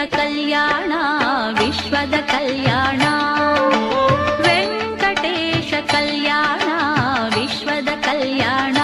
ಕಲ್ಯಾಣ ವಿಶ್ವದ ಕಲ್ಯಾಣ ವೆಂಕಟೇಶ ಕಲ್ಯಾಣ ವಿಶ್ವದ ಕಲ್ಯಾಣ.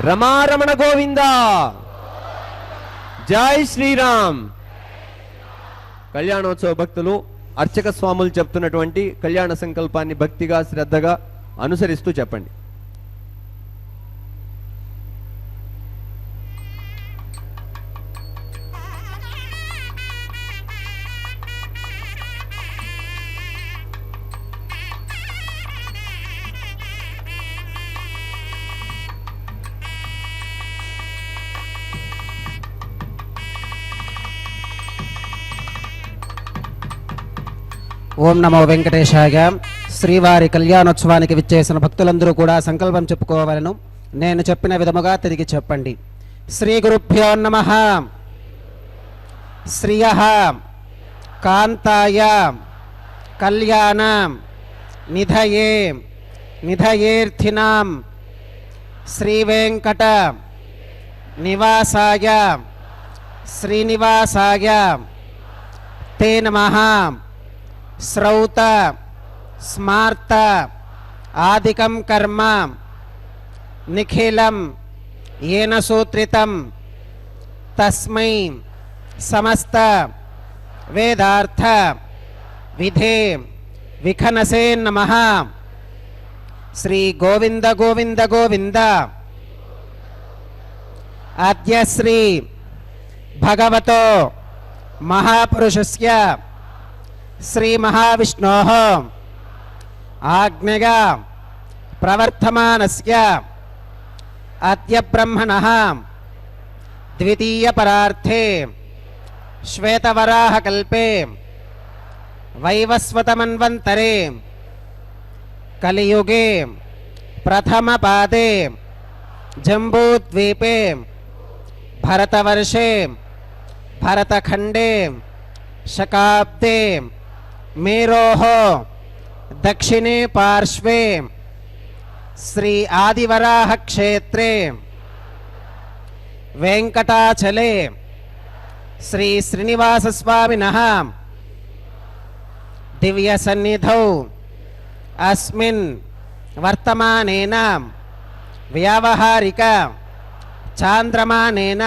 రమారమణ గోవింద. జై శ్రీరామ్. కళ్యాణోత్సవ భక్తులు అర్చక స్వాములు చెప్తున్నటువంటి కళ్యాణ సంకల్పాన్ని భక్తిగా శ్రద్ధగా అనుసరిస్తూ చెప్పండి. ఓం నమో వెంకటేశాయ. శ్రీవారి కళ్యాణోత్సవానికి విచ్చేసిన భక్తులందరూ కూడా సంకల్పం చెప్పుకోవాలను. నేను చెప్పిన విధముగా తిరిగి చెప్పండి. శ్రీ గురుభ్యో నమః. శ్రియః కాంతాయ కళ్యాణ నిధయే నిధయేర్థినాం శ్రీ వెంకట నివాసాయ శ్రీనివాసాయ తే నమః. శ్రౌత స్మార్త ఆదికం కర్మ నిఖిలం ఏన సూత్రితం తస్మై సమస్త వేదార్థ విధే విఖనసే నమః. శ్రీ గోవింద గోవింద గోవింద. అద్య శ్రీ భగవతో మహాపురుషస్య శ్రీ మహావిష్ణోః ఆజ్ఞయా ప్రవర్తమానస్య అద్య బ్రహ్మణః ద్వితీయ పరార్థే శ్వేతవరాహకల్పే వైవస్వతమన్వంతరే కలియుగే ప్రథమపాదే జంబూద్వీపే భరతవర్షే భరతఖండే శకాబ్దే మేరోః దక్షిణే పార్శ్వే శ్రీ ఆదివరాహ క్షేత్రే వెంకటాచలే శ్రీ శ్రీనివాసస్వామినః దివ్య సన్నిధౌ అస్మిన్ వర్తమానేన వ్యావహారిక చాంద్రమానేన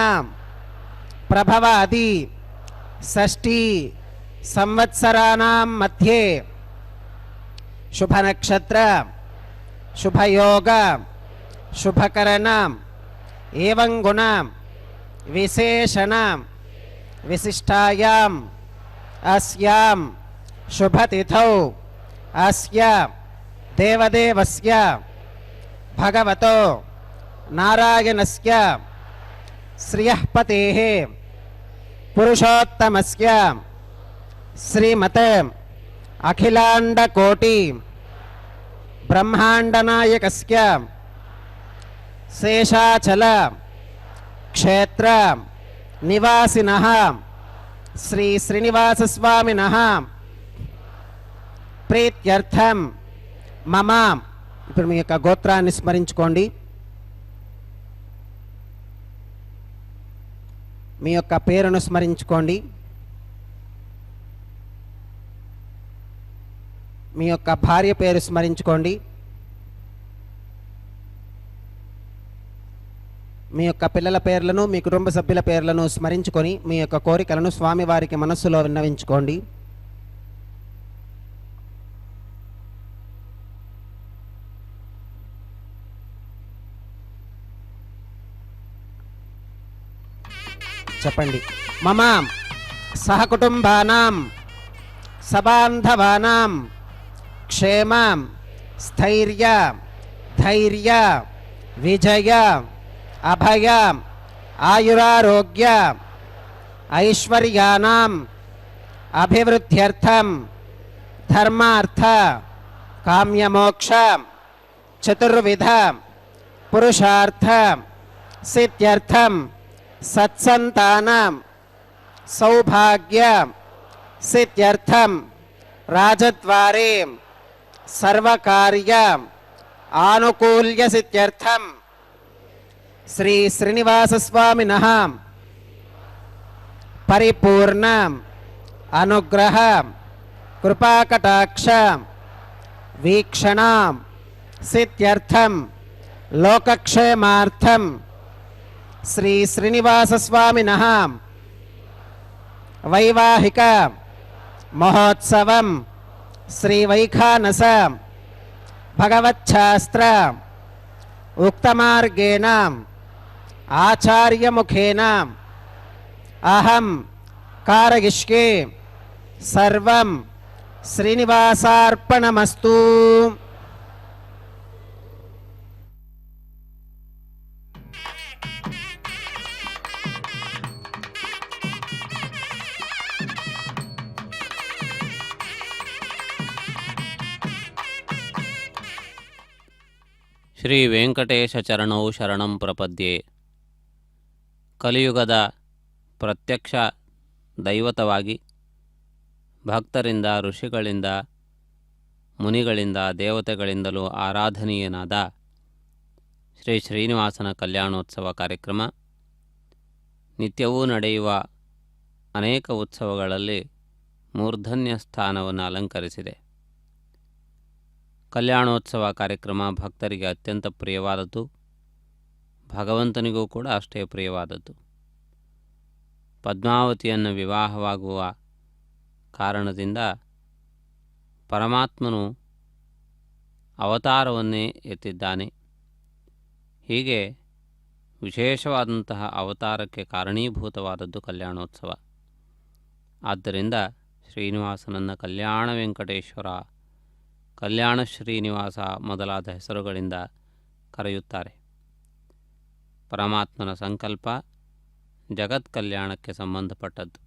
ప్రభవాది షష్ఠీ సంవత్సరాణం మధ్యే శుభనక్షత్ర శుభయోగ శుభకరణ ఏవం గుణ విశేషణ విశిష్టాయాం అస్యాం శుభతిథౌ అస్య దేవదేవస్య భగవతో నారాయణస్య శ్రియఃపతేః పురుషోత్తమస్య శ్రీమతే అఖిలాండకోటి బ్రహ్మాండనాయకస్య శేషాచల క్షేత్ర నివాసినః శ్రీ శ్రీనివాసస్వామినః ప్రీత్యర్థం మమ. ఇప్పుడు మీ యొక్క గోత్రాన్ని స్మరించుకోండి. మీ యొక్క పేరును స్మరించుకోండి. మీ యొక్క భార్య పేరు స్మరించుకోండి. మీ యొక్క పిల్లల పేర్లను మీ కుటుంబ సభ్యుల పేర్లను స్మరించుకొని మీ యొక్క కోరికలను స్వామివారికి మనస్సులో విన్నవించుకోండి. చెప్పండి. మమ సహకుటుంబానాం సబాంధవానాం క్షేమ స్థైర్య ధైర్య విజయ అభయ ఆయురారోగ్య ఐశ్వర్యానాం అభివృద్ధ్యర్థం ధర్మార్థ కామ్యమోక్ష చతుర్విధ పురుషార్థ సిద్ధ్యర్థం సత్సంతానం సౌభాగ్య సిద్ధ్యర్థం రాజద్వారే సర్వకార్య ఆనుకూల్య సిద్ధ్యర్థం శ్రీ శ్రీనివాసస్వామినః పరిపూర్ణ అనుగ్రహ కృపాకటాక్ష వీక్షణ సిద్ధ్యర్థం లోకక్షేమార్థం శ్రీ శ్రీనివాసస్వామినః వైవాహిక మహోత్సవం శ్రీ వైఖానస భగవచ్ఛాస్త్ర ఉక్తమార్గేణ ఆచార్యముఖేన అహం కారయిష్యే సర్వం శ్రీనివాసార్పణమస్తు. ಶ್ರೀ ವೆಂಕಟೇಶ ಚರಣೌ ಶರಣಂ ಪ್ರಪದ್ಯೆ. ಕಲಿಯುಗದ ಪ್ರತ್ಯಕ್ಷ ದೈವತವಾಗಿ ಭಕ್ತರಿಂದ, ಋಷಿಗಳಿಂದ, ಮುನಿಗಳಿಂದ, ದೇವತೆಗಳಿಂದಲೂ ಆರಾಧನೀಯನಾದ ಶ್ರೀ ಶ್ರೀನಿವಾಸನ ಕಲ್ಯಾಣೋತ್ಸವ ಕಾರ್ಯಕ್ರಮ ನಿತ್ಯವೂ ನಡೆಯುವ ಅನೇಕ ಉತ್ಸವಗಳಲ್ಲಿ ಮೂರ್ಧನ್ಯ ಸ್ಥಾನವನ್ನು ಅಲಂಕರಿಸಿದೆ. ಕಲ್ಯಾಣೋತ್ಸವ ಕಾರ್ಯಕ್ರಮ ಭಕ್ತರಿಗೆ ಅತ್ಯಂತ ಪ್ರಿಯವಾದದ್ದು, ಭಗವಂತನಿಗೂ ಕೂಡ ಅಷ್ಟೇ ಪ್ರಿಯವಾದದ್ದು. ಪದ್ಮಾವತಿಯನ್ನು ವಿವಾಹವಾಗುವ ಕಾರಣದಿಂದ ಪರಮಾತ್ಮನು ಅವತಾರವನ್ನೇ ಎತ್ತಿದ್ದಾನೆ. ಹೀಗೆ ವಿಶೇಷವಾದಂತಹ ಅವತಾರಕ್ಕೆ ಕಾರಣೀಭೂತವಾದದ್ದು ಕಲ್ಯಾಣೋತ್ಸವ. ಆದ್ದರಿಂದ ಶ್ರೀನಿವಾಸನನ್ನು ಕಲ್ಯಾಣ ವೆಂಕಟೇಶ್ವರ, ಕಲ್ಯಾಣ ಶ್ರೀನಿವಾಸ ಮೊದಲಾದ ಹೆಸರುಗಳಿಂದ ಕರೆಯುತ್ತಾರೆ. ಪರಮಾತ್ಮನ ಸಂಕಲ್ಪ ಜಗತ್ ಕಲ್ಯಾಣಕ್ಕೆ ಸಂಬಂಧಪಟ್ಟದ್ದು.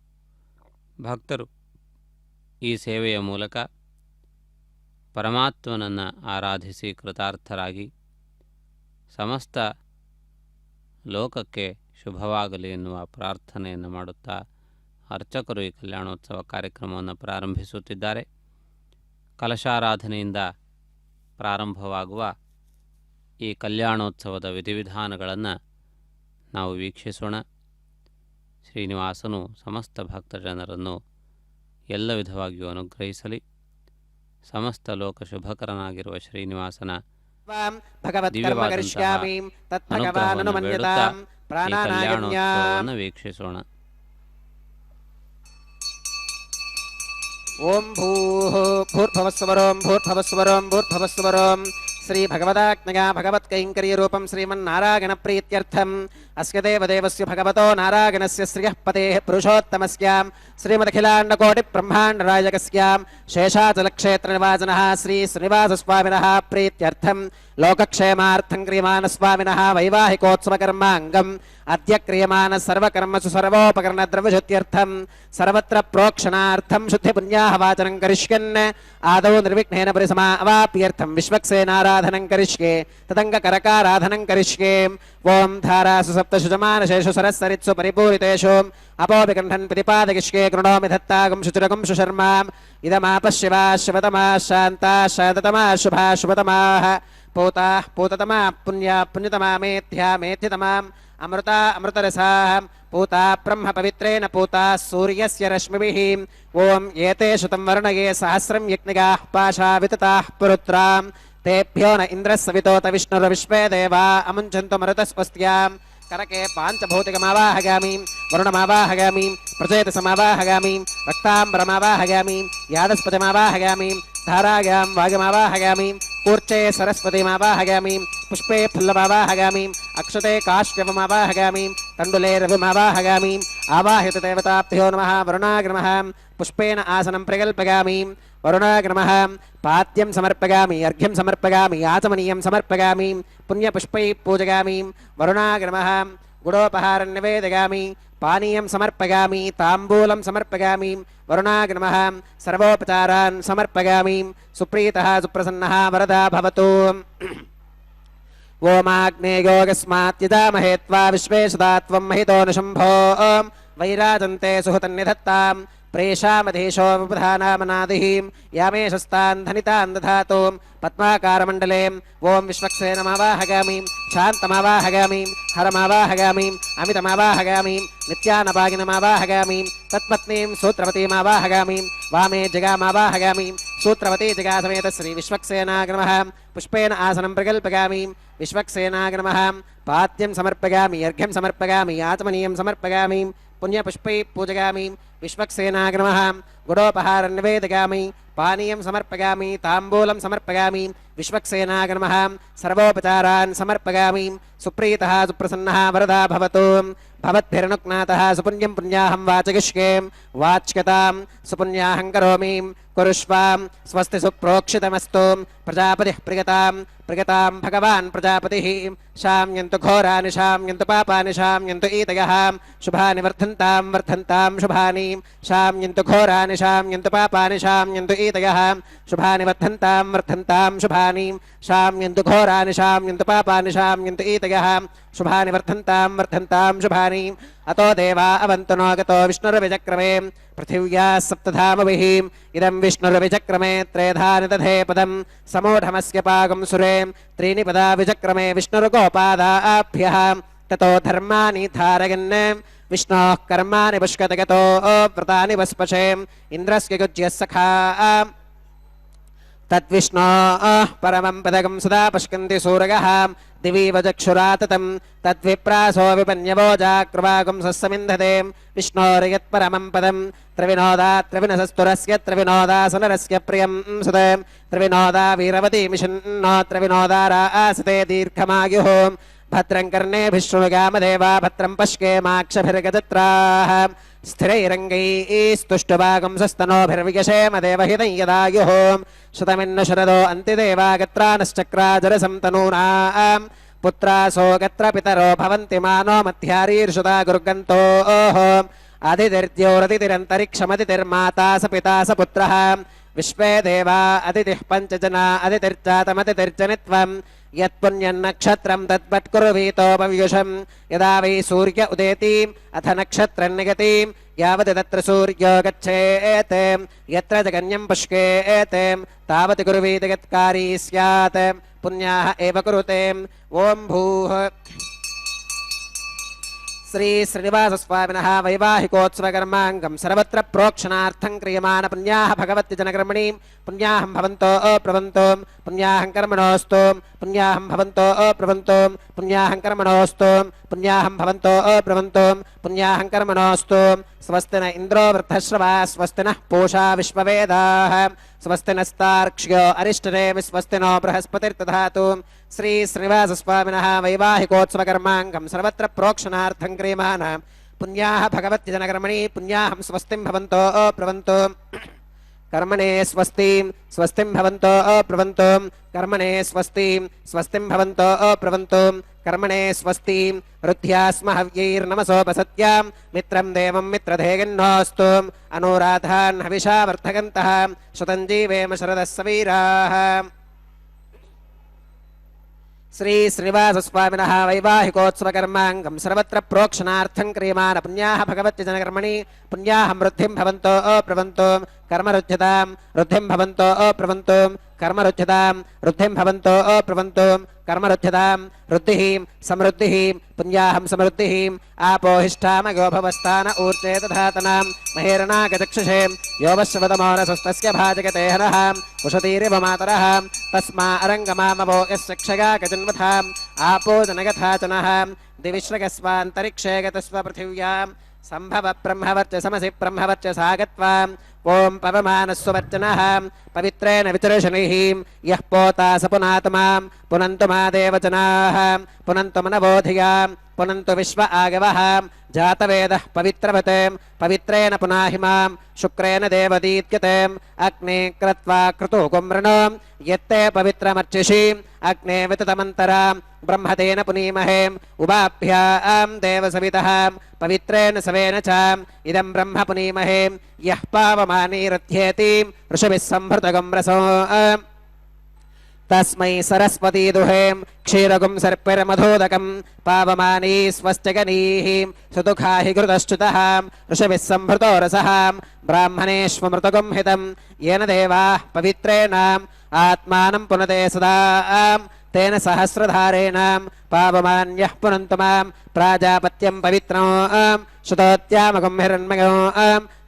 ಭಕ್ತರು ಈ ಸೇವೆಯ ಮೂಲಕ ಪರಮಾತ್ಮನನ್ನು ಆರಾಧಿಸಿ ಕೃತಾರ್ಥರಾಗಿ ಸಮಸ್ತ ಲೋಕಕ್ಕೆ ಶುಭವಾಗಲಿ ಎನ್ನುವ ಪ್ರಾರ್ಥನೆಯನ್ನು ಮಾಡುತ್ತಾ ಅರ್ಚಕರು ಈ ಕಲ್ಯಾಣೋತ್ಸವ ಕಾರ್ಯಕ್ರಮವನ್ನು ಪ್ರಾರಂಭಿಸುತ್ತಿದ್ದಾರೆ. ಕಲಶಾರಾಧನೆಯಿಂದ ಪ್ರಾರಂಭವಾಗುವ ಈ ಕಲ್ಯಾಣೋತ್ಸವದ ವಿಧಿವಿಧಾನಗಳನ್ನು ನಾವು ವೀಕ್ಷಿಸೋಣ. ಶ್ರೀನಿವಾಸನು ಸಮಸ್ತ ಭಕ್ತ ಜನರನ್ನು ಎಲ್ಲ ವಿಧವಾಗಿಯೂ ಅನುಗ್ರಹಿಸಲಿ. ಸಮಸ್ತ ಲೋಕ ಶುಭಕರನಾಗಿರುವ ಶ್ರೀನಿವಾಸನ ದಿವ್ಯವಾದಂತಹ ಅನುಗ್ರಹವನ್ನು ಬೇಡುತ್ತಾ ಈ ಕಲ್ಯಾಣೋತ್ಸವವನ್ನು ವೀಕ್ಷಿಸೋಣ. ಓಂ ಭೂರ್ಭುವಸ್ವರೋಂ ಭೂರ್ಭುವಸ್ವರೋಂ ಭೂರ್ಭುವಸ್ವರೋಂ ಶ್ರೀ ಭಗವದಾಜ್ಞೆಯ ಭಗವತ್ಕೈಂಕರ್ಯರೂಪಂ ಶ್ರೀಮನ್ನಾರಾಯಣ ಪ್ರೀತ್ಯರ್ಥಂ ಅಸ್ಯ ದೇವದೇವಸ್ಯ ಭಗವತೋ ನಾರಾಯಣಸ್ಯ ಶ್ರಿಯಃ ಪತೇಃ ಪುರುಷೋತ್ತಮಸ್ಯಾಂ ಶ್ರೀಮದಖಿಲಾಂಡಕೋಟಿ ಬ್ರಹ್ಮಾಂಡರಾಜಕಸ್ಯಾಂ ಶೇಷಾಚಲಕ್ಷೇತ್ರನಿವಾಸನಃ ಶ್ರೀ ಶ್ರೀನಿವಾಸಸ್ವಾಮಿನಃ ಪ್ರೀತ್ಯರ್ಥಂ ಲೋಕಕ್ಷೇಮಾರ್ಥಂ ಕ್ರಿಯಮಾನಸ್ವಾಮಿನಃ ವೈವಾಹಿಕೋತ್ಸವಕರ್ಮಾಂಗಂ ಅದ್ಯ ಕ್ರಿಯಮಾನ ಸರ್ವಕರ್ಮಸು ಸರ್ವೋಪಕರಣದ್ರವ್ಯಶುದ್ಧ್ಯರ್ಥಂ ಸರ್ವತ್ರ ಪ್ರೋಕ್ಷಣಾರ್ಥಂ ಶುದ್ಧಿಪುಣ್ಯಾಹ ವಾಚನಂ ಕರಿಷ್ಯನ್ ಆದೌ ನಿರ್ವಿಘ್ನೇನ ಪರಿಸಮಾ ಅವಾಪ್ಯರ್ಥಂ ವಿಶ್ವಕ್ಸೇನಾರಾಧನಂ ಕರಿಷ್ಯೆ ತದಂಗಕರಕಾರಾಧನಂ ಕರಿಷ್ಯೆ. ಓಂ ಧಾರಾಸು ಸಪ್ತಶುಜಮಾನಶೇಷು ಸರಸ್ಸರಿತ್ಸು ಪರಿಪೂರಿತೇಷು ಅಪೋಪಿಕಂಠನ್ ಪ್ರತಿಪಾದಯಿಷ್ಯೆ ಕೃಣೋಮಿ ದತ್ತಾಗಂ ಶುಚಿರಗಂ ಶುಶರ್ಮಾಂ ಇದಮಾಪಶ್ಯವಾ ಶಿವತಮಾ ಶಾಂತಾ ಶಾಂತತಮಾ ಶುಭಾ ಶುಭತಮಾಃ ಪೂತಾ ಪೂತತಮಾ ಪುಣ್ಯ ಪುಣ್ಯತಮಾ ಮೇಥ್ಯಾ ಮೇಥ್ಯತಮಾಂ ಅಮೃತ ಅಮೃತರಸಾಃ पूता ब्रह्म पवित्रेण पूता सूर्यस्य रश्मिभिः. ओम एतेषु तं वर्णये सहस्रं यज्ञिकाः पाशा वितताः पुरुत्रां तेभ्यो न इन्द्रस्सवितोत विष्णुर्विश्वे देवा अमुञ्चन्तु मरुतस्वस्त्यां. करके पाञ्चभौतिकमावाहयामि, वरुणमावाहयामि, प्रचेतसमावाहयामि, रक्ताम्बरमावाहयामि, यादस्पतिमावाहयामि, धारायां वायुमावाहयामि, कूर्चे सरस्वतीमावाहयामि, पुष्पे फुल्लमावाहयामि, अक्षते काष्ठवमावाहयामि, तण्डुले रविमावाहयामि. आवाहित देवताभ्यो नमः. वरुणाय नमः. पुष्पेन आसनं प्रकल्पयामि. वरुणाय नमः. पाद्यं समर्पयामि, अर्घ्यं समर्पयामि, आचमनीयं समर्पयामि, पुण्यपुष्पैः पूजयामि. वरुणाय नमः. गुडोपहारं निवेदयामि, पानीयं समर्पयामि, ताम्बूलं समर्पयामि. वरुणाय नमः. सर्वोपचारान् समर्पयामि. सुप्रीतः सुप्रसन्नः वरदा भवतु. ओमाग्नेयोगस्मात् यजामहे त्वा विश्वे सदा त्वं महितोऽनुशम्भो वैराजन्ते सुहृतन्निधत्तां प्रेषामधीशो विप्रधानामनादिः यामेशस्तान् धनितान् दधातु. पद्माकारमण्डले ओं विश्वक्सेनमावाहयामि, शान्तमावाहयामि, हरमावाहयामि, अमितमावाहयामि, नित्यानपागिनमावाहयामि, तत्पत्नीं सूत्रवतीमावाहयामि, वामे जगामावाहयामि, सूत्रवती जगासमेत श्री विश्वक्सेनाय नमः. पुष्पेन आसनं प्रकल्पयामि. विश्वक्सेनाय नमः. पाद्यं समर्पयामि अर्घ्यं समर्पयामि आचमनीयं समर्पयामि पुण्यपुष्पैः पूजयामि विश्वक्सेनाय नमः गुडोपहारं निवेदयामि पानीयं समर्पयामि ताम्बूलं समर्पयामि विश्वक्सेनाय नमः सर्वोपचारान् समर्पयामि सुप्रीतः सुप्रसन्नः वरदा भवतु भवद्भिर्नुक्नातः सुपुण्यं पुण्याहं वाचयिष्ये वाच्यतां सुपुण्याहं करोमि कुरुष्वां स्वस्ति सुप्रोक्षितमस्तु प्रजापतिः प्रियतां भगवान् प्रजापतिः शाम्यन्तु घोरानि शाम्यन्तु पापानि शाम्यन्तु ईतयः शुभानि वर्धन्तां शुभानि शाम्यन्तु घोरानि शाम्यन्तु पापानि शाम्यन्तु ईतयः शुभानि वर्धन्तां शुभानि शाम्यन्तु घोरानि शाम्यन्तु पापानि शाम्यन्तु ईतयः शुभानि वर्धन्तां शुभानि अतो देवा अवन्तु नो गतो विष्णुर्विचक्रमे पृथिव्याः सप्तधामभिः इदं विष्णुर्विचक्रमे त्रेधा निदधे पदं समूढमस्य पागं सुरे त्रीणि पदा विचक्रमे विष्णुर्गोपादाभ्यः ततो धर्माणि धारयन् विष्णोः कर्माणि पुष्कतगतो व्रतानि वस्पशे इन्द्रस्य युज्यः सखा तद्विष्णोः परमं पदकं सदा पश्यन्ति सूरयः दिवि वचक्षुराततं तद्विप्रासो विपन्यवोजाकृवागं सस्समिन्धते विष्णोर्यत्परमं पदं त्रिविनोदा त्रिविनसस्तुरस्य त्रिविनोदासनरस्य प्रियं सुते त्रिविनोदा वीरवती मिषन्नो त्रिविनोदा आसते दीर्घमायुः भद्रं कर्णेभिः शृणुगामदेवा भद्रं पश्येमाक्षभिर्गजत्राः स्थिरैरङ्गैस्तुष्टुभागं सस्तनोभिर्वियशेम देवहितं यदायुः शतमिन्नु शरदो अन्तिदेवागत्रानश्चक्राजरसं तनूनां पुत्रासो गत्र पितरो भवन्ति मानो मध्यारीर्षुता गुर्गन्तोः अदितिर्द्योरदितिरन्तरिक्षमदितिर्माता स पिता स पुत्रः विश्वे देवा अदितिः पञ्चजना अदितिर्जातमदितिर्जनित्वम् यत्पुण्यन्नक्षत्रं तद्वत्कुर्वीतोपव्युषं यदा वै सूर्य उदेतीम् अथ नक्षत्रं निगतीं यावत् तत्र सूर्यो गच्छेत् यत्र जगन्यं पुष्केत् तावत् कुर्वीत यत्कारी स्यात् पुण्याः एव कुरुते ॐ भूः श्री श्रीनिवासस्वामिनः वैवाहिकोत्सवकर्माङ्गं सर्वत्र प्रोक्षणार्थं क्रियमाण पुण्याः भगवति जनकर्मणि पुण्याहं भवन्तो अप्रवन्तो पुण्याहं कर्मणोऽस्तु पुण्याहं भवन्तो अप्रवन्तो पुण्याहं कर्मणोऽस्तु पुण्याहं भवन्तो अप्रवन्तो पुण्याहं कर्मणोऽस्तु स्वस्ति न इन्द्रो वृद्धश्रवा स्वस्ति नः पूषा विश्ववेदाः स्वस्ति नस्तार्क्ष्यो अरिष्टनेमि स्वस्ति नो बृहस्पतिर्दधातु श्री श्रीनिवासस्वामिनः वैवाहिकोत्सवकर्माङ्गं सर्वत्र प्रोक्षणार्थं क्रियमाण पुण्याः भगवति जनकर्मणि पुण्याहं स्वस्तिं भवन्तो अप्रवन्तो कर्मणे स्वस्तिं स्वस्तिं भवन्तो अप्रवन्तो कर्मणे स्वस्तिं स्वस्तिं भवन्तो अप्रवन्तो कर्मणे स्वस्तिं रुद्ध्यास्म हव्यैर्नमसोपसत्यां मित्रं देवं मित्रधेयन्नोऽस्तु अनुराधान् हविषा वर्धगन्तः शतं जीवेम शरदः सवीराः श्री श्रीनिवासस्वामिनः वैवाहिकोत्सवकर्माङ्गं सर्वत्र प्रोक्षणार्थं क्रियमाण पुण्याः भगवति जनकर्मणि पुण्याहं वृद्धिं भवन्तो अप्रवन्तो कर्मरुध्यतां वृद्धिं भवन्तो अप्रवन्तो कर्मरुध्यतां वृद्धिं भवन्तो अप्रवन्तो कर्मरुध्यतां वृद्धिः समृद्धिः पुण्याहं समृद्धिः आपोहिष्ठामगो भवस्तान ऊर्जे दधातनां महेरणागचक्षुषे यो वश्वतमोरसस्तस्य भाजगते हनः उषतीरिव मातरः तस्मा अरङ्गमामवो यस्य क्षया गजन्वथाम् आपो जनगथाचनः दिविश्रगस्वान्तरिक्षे गतस्व पृथिव्यां सम्भव ब्रह्मवर्चसमसि ब्रह्मवर्चसागत्वाम् ओं पवमानस्ववर्चनः पवित्रेण विचर्षणिः यः पोता स पुनात्मां पुनन्तु मा देवजनाः पुनन्तु मनवोधियां पुनन्तु विश्व आगवः जातवेदः पवित्रवत् पवित्रेण पुनाहिमां शुक्रेण देवदीत्यते अग्ने क्रत्वा क्रतु कुमृणो यत्ते पवित्रमर्चिषि अग्ने विततमन्तरां ब्रह्मतेन पुनीमहे उभाभ्यां देवसवितः पवित्रेण सवेन च इदं ब्रह्म पुनीमहे यः पावमानीरथ्येति ऋषभिः संभृतगं रसो तस्मै सरस्वती दुहे क्षीरगुं सर्पिर्मधोदकं पावमानी स्वस्त्यगनीः सुदुःखा हि कृतश्च्युतः ऋषभिः संभृतो रसः ब्राह्मणेष्वमृतगुं हितं येन देवाः पवित्रेण आत्मानं पुनते सदा तेन सहस्रधारेण पावमान्यः पुनन्तु मां प्राजापत्यं पवित्रं श्रुतोत्यामगं हिरण्मयो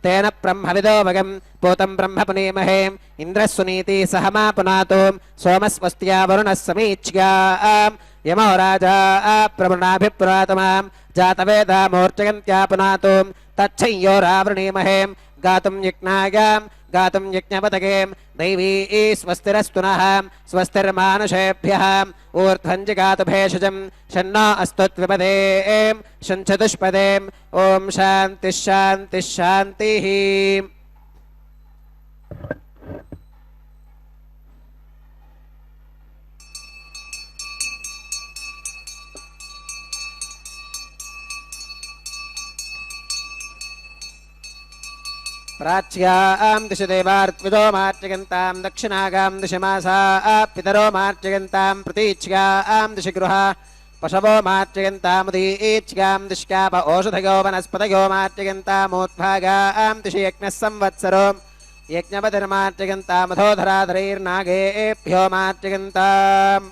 तेन ब्रह्मविदोऽवगं पूतं ब्रह्म पुनीमहे इन्द्रः सुनीति सह मा पुनातु सोमस्वस्त्या वरुणः समीच्या यमो राजा प्रवृणाभिपुरातमां जातवेदामोर्चयन्त्या पुनातु तच्छंयोरावृणीमहे गातुं यज्ञायां गातुं यज्ञपतकें दैवी स्वस्तिरस्तु नः स्वस्तिर्मानुषेभ्यः ऊर्ध्वं जिगातु भेषजं शन्नो अस्तु त्विपदें शञ्चतुष्पदें ॐ शान्तिः शान्तिः शान्तिः। प्राच्यां दिशि देवार्त्विदो मार्जयन्तां दक्षिणागां दिशि मासा पितरो मार्जयन्तां प्रतीच्यां दिशि गृहा पशवो मार्जयन्तामुदीच्यां दिश्याप ओषधयो वनस्पतयो मार्जयन्तामोद्भागां दिशि यज्ञः संवत्सरो यज्ञपतिर्मार्जयन्तामधोधराधरैर्नागेभ्यो मार्जयन्ताम्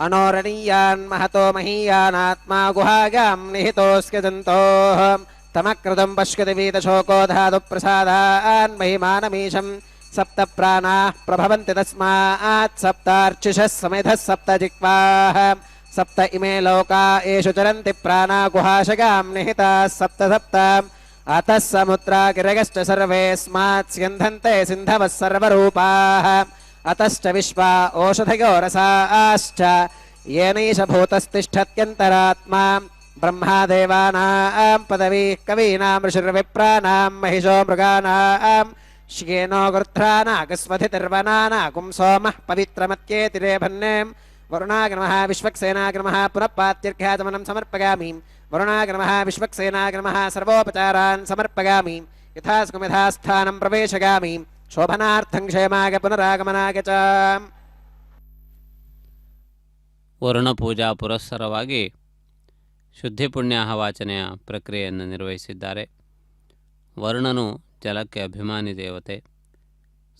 अनोरणीयान् महतो महीयानात्मा गुहागां निहितोऽस्ति जन्तोः तमकृतं पश्यति वीतशोको धातु प्रसादान् महिमानमीशं सप्त प्राणाः प्रभवन्ति तस्मात् सप्तार्चिषः समेधः सप्त जिह्वाः सप्त इमे लोका येषु चरन्ति प्राणा गुहाशगां निहिताः सप्त सप्त अतः समुद्रा गिरगश्च सर्वेऽस्मात् स्यन्धन्ते सिन्धवः सर्वरूपाः अतश्च विश्वा ओषधयो रसाश्च येनैष भूतस्तिष्ठत्यन्तरात्मा ब्रह्मादेवानां पदवीः कवीनां ऋषिर्विप्राणां महिषो मृगाणां श्येनो गृध्रानागस्वधितिर्वनानागुं सोमः पवित्रमत्येतिरेभन्ने वरुणाग्नमः विश्वक्सेनाग्नमः पुनः पात्यर्घ्याचमनं समर्पयामि वरुणाग्नमः विश्वक्सेनाग्नमः सर्वोपचारान् समर्पयामि यथास्थानं प्रवेशयामि शोभनार्थं क्षेमाय पुनरागमनाय च। ವರುಣ ಪೂಜಾ ಪುರಸ್ಸರವಾಗಿ ಶುದ್ಧಿ ಪುಣ್ಯಾಹ ವಾಚನೆಯ ಪ್ರಕ್ರಿಯೆಯನ್ನು ನಿರ್ವಹಿಸಿದ್ದಾರೆ. ವರುಣನು ಜಲಕ್ಕೆ ಅಭಿಮಾನಿ ದೇವತೆ.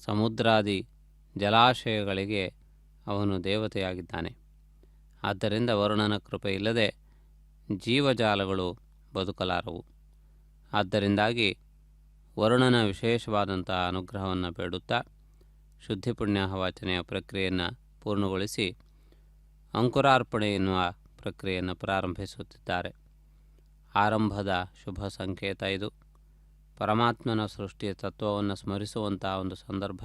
ಸಮುದ್ರಾದಿ ಜಲಾಶಯಗಳಿಗೆ ಅವನು ದೇವತೆಯಾಗಿದ್ದಾನೆ. ಆದ್ದರಿಂದ ವರುಣನ ಕೃಪೆ ಇಲ್ಲದೆ ಜೀವಜಾಲಗಳು ಬದುಕಲಾರವು. ಆದ್ದರಿಂದಾಗಿ ವರುಣನ ವಿಶೇಷವಾದಂತಹ ಅನುಗ್ರಹವನ್ನು ಬೇಡುತ್ತಾ ಶುದ್ಧಿ ಪುಣ್ಯಾಹ ವಾಚನೆಯ ಪ್ರಕ್ರಿಯೆಯನ್ನು ಪೂರ್ಣಗೊಳಿಸಿ ಅಂಕುರಾರ್ಪಣೆ ಎನ್ನುವ ಪ್ರಕ್ರಿಯೆಯನ್ನು ಪ್ರಾರಂಭಿಸುತ್ತಿದ್ದಾರೆ. ಆರಂಭದ ಶುಭ ಸಂಕೇತ ಇದು. ಪರಮಾತ್ಮನ ಸೃಷ್ಟಿಯ ತತ್ವವನ್ನು ಸ್ಮರಿಸುವಂತಹ ಒಂದು ಸಂದರ್ಭ.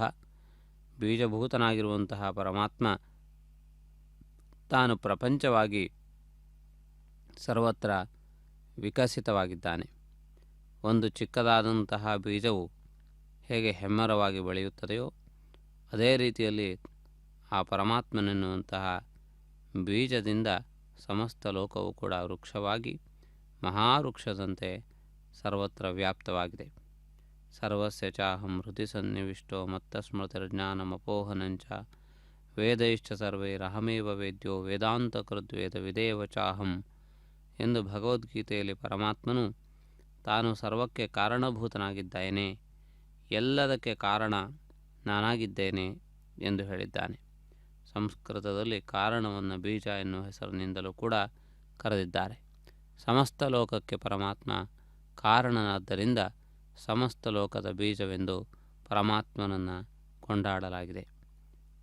ಬೀಜಭೂತನಾಗಿರುವಂತಹ ಪರಮಾತ್ಮ ತಾನು ಪ್ರಪಂಚವಾಗಿ ಸರ್ವತ್ರ ವಿಕಸಿತವಾಗಿದ್ದಾನೆ. ಒಂದು ಚಿಕ್ಕದಾದಂತಹ ಬೀಜವು ಹೇಗೆ ಹೆಮ್ಮರವಾಗಿ ಬೆಳೆಯುತ್ತದೆಯೋ ಅದೇ ರೀತಿಯಲ್ಲಿ ಆ ಪರಮಾತ್ಮನೆನ್ನುವಂತಹ ಬೀಜದಿಂದ ಸಮಸ್ತ ಲೋಕವು ಕೂಡ ವೃಕ್ಷವಾಗಿ ಮಹಾವೃಕ್ಷದಂತೆ ಸರ್ವತ್ರ ವ್ಯಾಪ್ತವಾಗಿದೆ. ಸರ್ವಸ್ಯ ಚಾಹಂ ಹೃದಯ ಸನ್ನಿವಿಷ್ಟೋ ಮತ್ತ ಸ್ಮೃತಿರ್ಜ್ಞಾನಮಪೋಹನಂಚ ವೇದೈಶ್ಚ ಸರ್ವೈರಹಮೇವ ವೇದ್ಯೋ ವೇದಾಂತಕೃದ್ವೇದ ವಿದೇವ ಚಾಹಂ ಎಂದು ಭಗವದ್ಗೀತೆಯಲ್ಲಿ ಪರಮಾತ್ಮನು ತಾನು ಸರ್ವಕ್ಕೆ ಕಾರಣಭೂತನಾಗಿದ್ದೇನೆ, ಎಲ್ಲದಕ್ಕೆ ಕಾರಣ ನಾನಾಗಿದ್ದೇನೆ ಎಂದು ಹೇಳಿದ್ದಾನೆ. ಸಂಸ್ಕೃತದಲ್ಲಿ ಕಾರಣವನ್ನು ಬೀಜ ಎನ್ನುವ ಹೆಸರಿನಿಂದಲೂ ಕೂಡ ಕರೆದಿದ್ದಾರೆ. ಸಮಸ್ತ ಲೋಕಕ್ಕೆ ಪರಮಾತ್ಮ ಕಾರಣನಾದ್ದರಿಂದ ಸಮಸ್ತ ಲೋಕದ ಬೀಜವೆಂದು ಪರಮಾತ್ಮನನ್ನು ಕೊಂಡಾಡಲಾಗಿದೆ.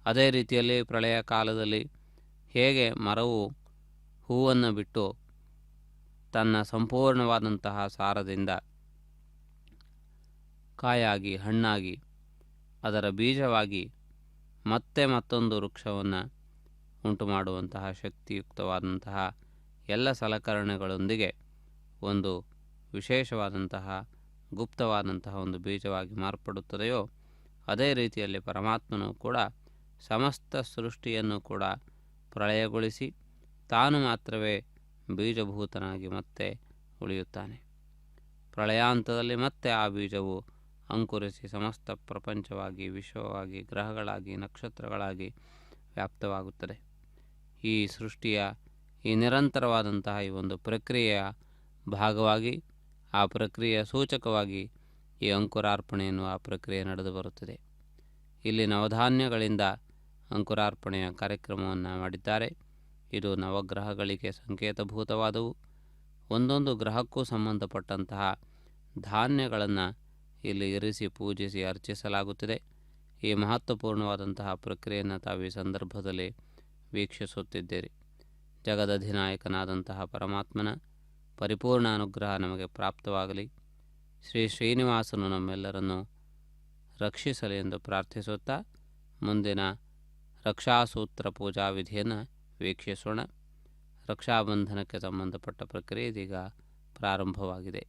ಅದೇ ರೀತಿಯಲ್ಲಿ ಪ್ರಳಯ ಕಾಲದಲ್ಲಿ ಹೇಗೆ ಮರವು ಹೂವನ್ನು ಬಿಟ್ಟು ತನ್ನ ಸಂಪೂರ್ಣವಾದಂತಹ ಸಾರದಿಂದ ಕಾಯಾಗಿ ಹಣ್ಣಾಗಿ ಅದರ ಬೀಜವಾಗಿ ಮತ್ತೆ ಮತ್ತೊಂದು ವೃಕ್ಷವನ್ನು ಉಂಟು ಮಾಡುವಂತಹ ಶಕ್ತಿಯುಕ್ತವಾದಂತಹ ಎಲ್ಲ ಸಲಕರಣೆಗಳೊಂದಿಗೆ ಒಂದು ವಿಶೇಷವಾದಂತಹ ಗುಪ್ತವಾದಂತಹ ಒಂದು ಬೀಜವಾಗಿ ಮಾರ್ಪಡುತ್ತದೆಯೋ ಅದೇ ರೀತಿಯಲ್ಲಿ ಪರಮಾತ್ಮನು ಕೂಡ ಸಮಸ್ತ ಸೃಷ್ಟಿಯನ್ನು ಕೂಡ ಪ್ರಳಯಗೊಳಿಸಿ ತಾನು ಮಾತ್ರವೇ ಬೀಜಭೂತನಾಗಿ ಮತ್ತೆ ಉಳಿಯುತ್ತಾನೆ. ಪ್ರಳಯಾಂತದಲ್ಲಿ ಮತ್ತೆ ಆ ಬೀಜವು ಅಂಕುರಿಸಿ ಸಮಸ್ತ ಪ್ರಪಂಚವಾಗಿ, ವಿಶ್ವವಾಗಿ, ಗ್ರಹಗಳಾಗಿ, ನಕ್ಷತ್ರಗಳಾಗಿ ವ್ಯಾಪ್ತವಾಗುತ್ತದೆ. ಈ ಸೃಷ್ಟಿಯ ಈ ನಿರಂತರವಾದಂತಹ ಈ ಒಂದು ಪ್ರಕ್ರಿಯೆಯ ಭಾಗವಾಗಿ, ಆ ಪ್ರಕ್ರಿಯೆಯ ಸೂಚಕವಾಗಿ ಈ ಅಂಕುರಾರ್ಪಣೆ ಎನ್ನುವ ಪ್ರಕ್ರಿಯೆ ನಡೆದು ಬರುತ್ತದೆ. ಇಲ್ಲಿ ನವಧಾನ್ಯಗಳಿಂದ ಅಂಕುರಾರ್ಪಣೆಯ ಕಾರ್ಯಕ್ರಮವನ್ನು ಮಾಡಿದ್ದಾರೆ. ಇದು ನವಗ್ರಹಗಳಿಗೆ ಸಂಕೇತಭೂತವಾದವು. ಒಂದೊಂದು ಗ್ರಹಕ್ಕೂ ಸಂಬಂಧಪಟ್ಟಂತಹ ಧಾನ್ಯಗಳನ್ನು ಇಲ್ಲಿ ಇರಿಸಿ ಪೂಜಿಸಿ ಅರ್ಚಿಸಲಾಗುತ್ತದೆ. ಈ ಮಹತ್ವಪೂರ್ಣವಾದಂತಹ ಪ್ರಕ್ರಿಯೆಯನ್ನು ತಾವು ಈ ಸಂದರ್ಭದಲ್ಲಿ ವೀಕ್ಷಿಸುತ್ತಿದ್ದೀರಿ. ಜಗದಧಿನಾಯಕನಾದಂತಹ ಪರಮಾತ್ಮನ ಪರಿಪೂರ್ಣ ಅನುಗ್ರಹ ನಮಗೆ ಪ್ರಾಪ್ತವಾಗಲಿ. ಶ್ರೀ ಶ್ರೀನಿವಾಸನು ನಮ್ಮೆಲ್ಲರನ್ನು ರಕ್ಷಿಸಲಿ ಎಂದು ಪ್ರಾರ್ಥಿಸುತ್ತಾ ಮುಂದಿನ ರಕ್ಷಾಸೂತ್ರ ಪೂಜಾ ವಿಧಿಯನ್ನು ವೀಕ್ಷಿಸೋಣ. ರಕ್ಷಾಬಂಧನಕ್ಕೆ ಸಂಬಂಧಪಟ್ಟ ಪ್ರಕ್ರಿಯೆ ಇದೀಗ ಪ್ರಾರಂಭವಾಗಿದೆ.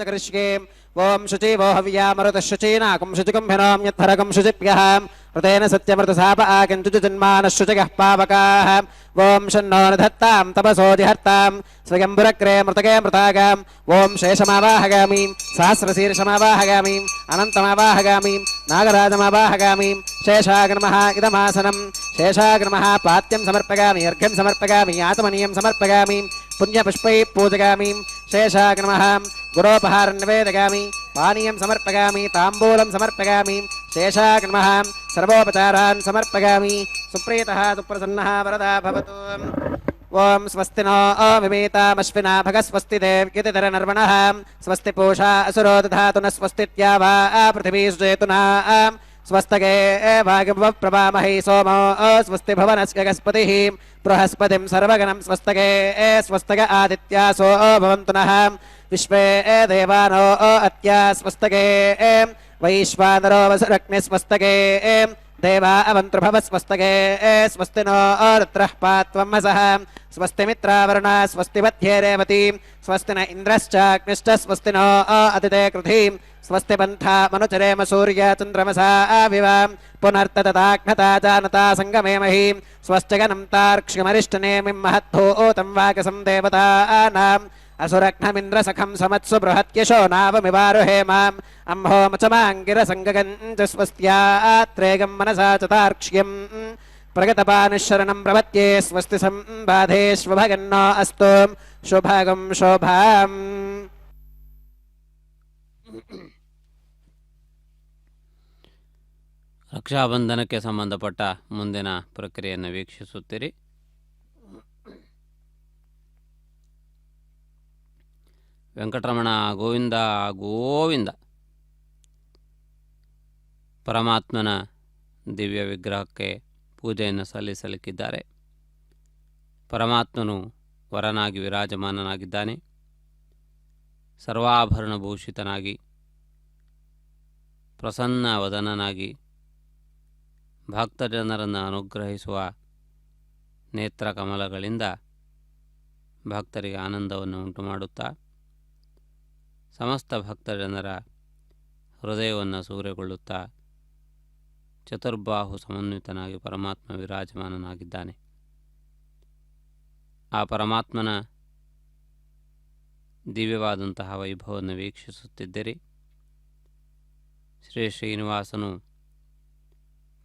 ಕರಿಷ್ಯೆ ಓಂ ಶುಚಿ ವೋ ಹವ್ಯಾ ಮರುತ ಶುಚೀನಾಕಂ ಶುಚಿಕುಂಭಿನಾಂ ಯತ್ಥರಕಂ ಶುಚಿಭ್ಯಃ ಋತೇನ ಸತ್ಯಮೃತ ಸಾಪ ಆಕಿಂಚು ಜನ್ಮಾನ ಶುಚಯಃ ಪಾವಕಾಃ ಓಂ ಶನ್ನೋ ನಿಧತ್ತಾಂ ತಪಸೋಜಿಹರ್ತಾಂ ಸ್ವಯಂಭುರಕ್ರೇ ಮೃತಕೆ ಮೃತಾಗಾಂ ಓಂ ಶೇಷಮಾವಾಹಗಾಮಿ ಸಹಸ್ರಶೀರ್ಷಮಾವಾಹಗಾಮಿ ಅನಂತಮಾವಾಹಗಾಮಿ ನಾಗರಾಜಮಾವಾಹಗಾಮಿ ಶೇಷಾಗ್ನಮಃ ಇದಮಾಸನಂ ಶೇಷಾಗ್ನಮಃ ಪಾತ್ಯಂ ಸಮರ್ಪಯಾಮಿ ಅರ್ಘ್ಯಂ ಸಮರ್ಪಯಾಮಿ ಆತ್ಮನೀಯಂ ಸಮರ್ಪಯಾಮಿ ಪುಣ್ಯಪುಷ್ಪೈ ಪೂಜಯಾಮಿ ಶೇಷಾಗ್ನಮಃ ಗುರೋಪಹಾರ ನಿವೇದಯಾಮಿ ಪಾನೀಯಂ ಸಮರ್ಪಯಾಮಿ ತಾಂಬೂಲಂ ಸಮರ್ಪಯಾಮಿ ಶೇಷಾಗ್ನಮಃ ಸರ್ವೋಪಚಾರಾನ್ ಸಮರ್ಪಯಾಮಿ ಸುಪ್ರೀತಃ ಸುಪ್ರಸನ್ನಃ ವರದಾ ಭವತು. ಓಂ ಸ್ವಸ್ತಿ ನೋ ವಿಮೇತಾಮಶ್ವಿನಾ ಭಗಸ್ವಸ್ತಿ ದೇವ್ಯತಿಧರ ನರ್ವಣಃ ಸ್ವಸ್ತಿ ಪೂಷಾ ಅಸುರೋ ದಧಾತು ನ ಸ್ವಸ್ತಿತ್ಯಾವಾ ಪೃಥಿವೀ ಸುಜೇತುನಾ ಸ್ವಸ್ತಗೆ ಭಾಗವಪ್ರಭಾಮಹೈ ಸೋಮೋ ಸ್ವಸ್ತಿ ಭವನಸ್ಯ ಗಸ್ಪತಿಃ ಬೃಹಸ್ಪತಿಂ ಸರ್ವಗಣಂ ಸ್ವಸ್ತಗೆ ಸ್ವಸ್ತಗ ಆದಿತ್ಯಾಸೋ ಭವಂತು ನಃ ವಿಶ್ವೇ ದೇವಾನೋ ಅತ್ಯ ಸ್ವಸ್ತಗೆ ವೈಶ್ವಾನರೋ ವಸುರಗ್ನಿ ಸ್ವಸ್ತಗೆ ದೇವಾ ಅವಂತೃಭವ ಸ್ವಸ್ತಗೆ ಸ್ವಸ್ತಿ ನೋ ರುದ್ರಃ ಪಾತ್ವಂ ಹಸಃ ಸ್ವಸ್ತಿ ಮಿತ್ರಾವರುಣ ಸ್ವಸ್ತಿ ಮಧ್ಯೆ ರೇವತಿ ಸ್ವಸ್ತಿ ನ ಇಂದ್ರಶ್ಚಾಗ್ನಿಶ್ಚ ಸ್ವಸ್ತಿ ನೋ ಅತಿಥೇ ಕೃಧಿ ಸ್ವಸ್ತಿ ಪಂಥ ಮನುಚರೇಮ ಸೂರ್ಯ ಚಂದ್ರಮಸಾ ವಿವ ಪುನರ್ತತಾಘ್ನತಾ ಜಾನತಾ ಸಂಗಮೇಮಹಿ ಸ್ವಶ್ಚಗನಂ ತಾರ್ಕ್ಷ್ಯಮರಿಷ್ಟನೇಮಿಂ ಮಹದ್ಭೂತಂ ವಾಕಸಂ ದೇವತಾನಾಂ ಅಸುರಘ್ನಮಿಂದ್ರ ಸಖಂ ಸಮತ್ಸು ಬೃಹತ್ಯಶೋ ನಾವಮಿವಾರುಹೇಮಾಂ ಅಂಹೋಮಚಮಾಂಗಿರಸಂಗಗಂಚ ಸ್ವಸ್ತ್ಯಾತ್ರೇಗಂ ಮನಸಾ ಚತಾರ್ಕ್ಷ್ಯಂ ಪ್ರಗತಪಾನುಶರಣಂ ಪ್ರಪತ್ಯೆ ಸ್ವಸ್ತಿ ಸಂಬಾಧೇಶ್ವಭಗನ್ನೋ ಅಸ್ತು ಶುಭಗಂ ಶೋಭಾಂ. ರಕ್ಷಾಬಂಧನಕ್ಕೆ ಸಂಬಂಧಪಟ್ಟ ಮುಂದಿನ ಪ್ರಕ್ರಿಯೆಯನ್ನು ವೀಕ್ಷಿಸುತ್ತೀರಿ. ವೆಂಕಟರಮಣ ಗೋವಿಂದ ಗೋವಿಂದ. ಪರಮಾತ್ಮನ ದಿವ್ಯ ವಿಗ್ರಹಕ್ಕೆ ಪೂಜೆಯನ್ನು ಸಲ್ಲಿಸಲಿಕ್ಕಿದ್ದಾರೆ. ಪರಮಾತ್ಮನು ವರನಾಗಿ ವಿರಾಜಮಾನನಾಗಿದ್ದಾನೆ. ಸರ್ವಾಭರಣಭೂಷಿತನಾಗಿ ಪ್ರಸನ್ನ ವದನನಾಗಿ ಭಕ್ತಜನರನ್ನು ಅನುಗ್ರಹಿಸುವ ನೇತ್ರಕಮಲಗಳಿಂದ ಭಕ್ತರಿಗೆ ಆನಂದವನ್ನು ಉಂಟುಮಾಡುತ್ತಾ ಸಮಸ್ತ ಭಕ್ತಜನರ ಹೃದಯವನ್ನು ಸೂರೆಗೊಳ್ಳುತ್ತಾ ಚತುರ್ಬಾಹು ಸಮನ್ವಿತನಾಗಿ ಪರಮಾತ್ಮ ವಿರಾಜಮಾನನಾಗಿದ್ದಾನೆ. ಆ ಪರಮಾತ್ಮನ ದಿವ್ಯವಾದಂತಹ ವೈಭವವನ್ನು ವೀಕ್ಷಿಸುತ್ತಿದ್ದಿರಿ. ಶ್ರೀ ಶ್ರೀನಿವಾಸನು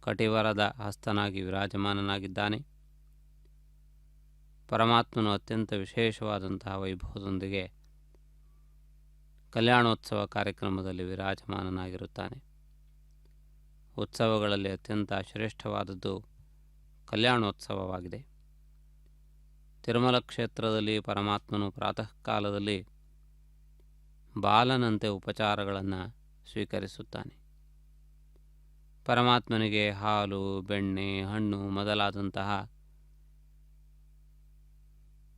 ಕಟಿವರದ ಹಸ್ತನಾಗಿ ವಿರಾಜಮಾನನಾಗಿದ್ದಾನೆ. ಪರಮಾತ್ಮನು ಅತ್ಯಂತ ವಿಶೇಷವಾದಂತಹ ವೈಭವದೊಂದಿಗೆ ಕಲ್ಯಾಣೋತ್ಸವ ಕಾರ್ಯಕ್ರಮದಲ್ಲಿ ವಿರಾಜಮಾನನಾಗಿರುತ್ತಾನೆ. ಉತ್ಸವಗಳಲ್ಲಿ ಅತ್ಯಂತ ಶ್ರೇಷ್ಠವಾದದ್ದು ಕಲ್ಯಾಣೋತ್ಸವವಾಗಿದೆ. ತಿರುಮಲ ಕ್ಷೇತ್ರದಲ್ಲಿ ಪರಮಾತ್ಮನು ಪ್ರಾತಃ ಕಾಲದಲ್ಲಿ ಬಾಲನಂತೆ ಉಪಚಾರಗಳನ್ನು ಸ್ವೀಕರಿಸುತ್ತಾನೆ. ಪರಮಾತ್ಮನಿಗೆ ಹಾಲು, ಬೆಣ್ಣೆ, ಹಣ್ಣು ಮೊದಲಾದಂತಹ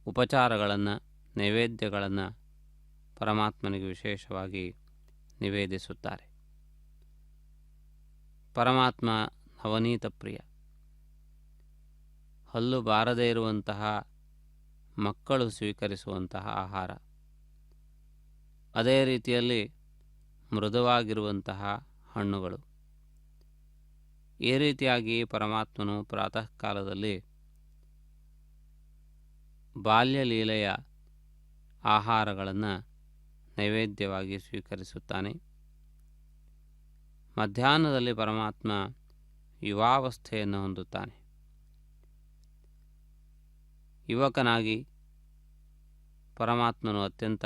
ಉಪಚಾರಗಳನ್ನು, ನೈವೇದ್ಯಗಳನ್ನು ಪರಮಾತ್ಮನಿಗೆ ವಿಶೇಷವಾಗಿ ನಿವೇದಿಸುತ್ತಾರೆ. ಪರಮಾತ್ಮ ನವನೀತ ಪ್ರಿಯ. ಹಲ್ಲು ಬಾರದೇ ಇರುವಂತಹ ಮಕ್ಕಳು ಸ್ವೀಕರಿಸುವಂತಹ ಆಹಾರ, ಅದೇ ರೀತಿಯಲ್ಲಿ ಮೃದುವಾಗಿರುವಂತಹ ಹಣ್ಣುಗಳು. ಈ ರೀತಿಯಾಗಿ ಪರಮಾತ್ಮನು ಪ್ರಾತಃ ಕಾಲದಲ್ಲಿ ಬಾಲ್ಯಲೀಲೆಯ ಆಹಾರಗಳನ್ನು ನೈವೇದ್ಯವಾಗಿ ಸ್ವೀಕರಿಸುತ್ತಾನೆ. ಮಧ್ಯಾಹ್ನದಲ್ಲಿ ಪರಮಾತ್ಮ ಯುವಾವಸ್ಥೆಯನ್ನು ಹೊಂದುತ್ತಾನೆ. ಯುವಕನಾಗಿ ಪರಮಾತ್ಮನು ಅತ್ಯಂತ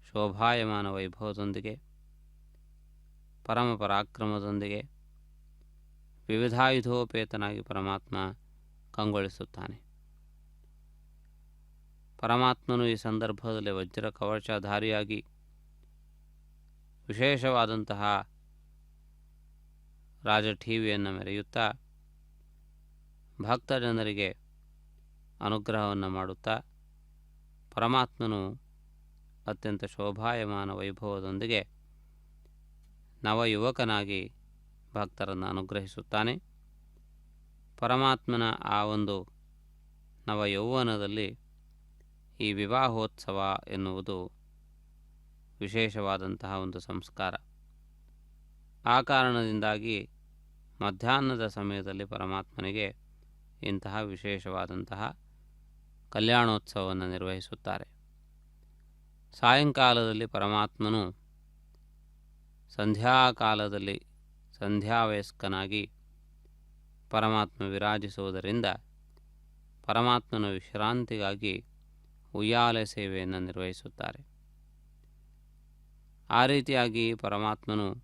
ಶೋಭಾಯಮಾನ ವೈಭವದೊಂದಿಗೆ, ಪರಮ ಪರಾಕ್ರಮದೊಂದಿಗೆ, ವಿವಿಧಾಯುಧೋಪೇತನಾಗಿ ಪರಮಾತ್ಮ ಕಂಗೊಳಿಸುತ್ತಾನೆ. ಪರಮಾತ್ಮನು ಈ ಸಂದರ್ಭದಲ್ಲಿ ವಜ್ರ ಕವಚಧಾರಿಯಾಗಿ ವಿಶೇಷವಾದಂತಹ ರಾಜಠೀವಿಯನ್ನು ಮೆರೆಯುತ್ತಾ ಭಕ್ತ ಜನರಿಗೆ ಅನುಗ್ರಹವನ್ನು ಮಾಡುತ್ತಾ ಪರಮಾತ್ಮನು ಅತ್ಯಂತ ಶೋಭಾಯಮಾನ ವೈಭವದೊಂದಿಗೆ ನವಯುವಕನಾಗಿ ಭಕ್ತರನ್ನು ಅನುಗ್ರಹಿಸುತ್ತಾನೆ. ಪರಮಾತ್ಮನ ಆ ಒಂದು ನವಯೌವನದಲ್ಲಿ ಈ ವಿವಾಹೋತ್ಸವ ಎನ್ನುವುದು ವಿಶೇಷವಾದಂತಹ ಒಂದು ಸಂಸ್ಕಾರ. ಆ ಕಾರಣದಿಂದಾಗಿ ಮಧ್ಯಾಹ್ನದ ಸಮಯದಲ್ಲಿ ಪರಮಾತ್ಮನಿಗೆ ಇಂತಹ ವಿಶೇಷವಾದಂತಹ ಕಲ್ಯಾಣೋತ್ಸವವನ್ನು ನಿರ್ವಹಿಸುತ್ತಾರೆ. ಸಾಯಂಕಾಲದಲ್ಲಿ ಪರಮಾತ್ಮನು ಸಂಧ್ಯಾಕಾಲದಲ್ಲಿ ಸಂಧ್ಯಾವಯಸ್ಕನಾಗಿ ಪರಮಾತ್ಮ ವಿರಾಜಿಸುವುದರಿಂದ ಪರಮಾತ್ಮನ ವಿಶ್ರಾಂತಿಗಾಗಿ ಉಯ್ಯಾಲೆ ಸೇವೆಯನ್ನು ನಿರ್ವಹಿಸುತ್ತಾರೆ. ಆ ರೀತಿಯಾಗಿ ಪರಮಾತ್ಮನು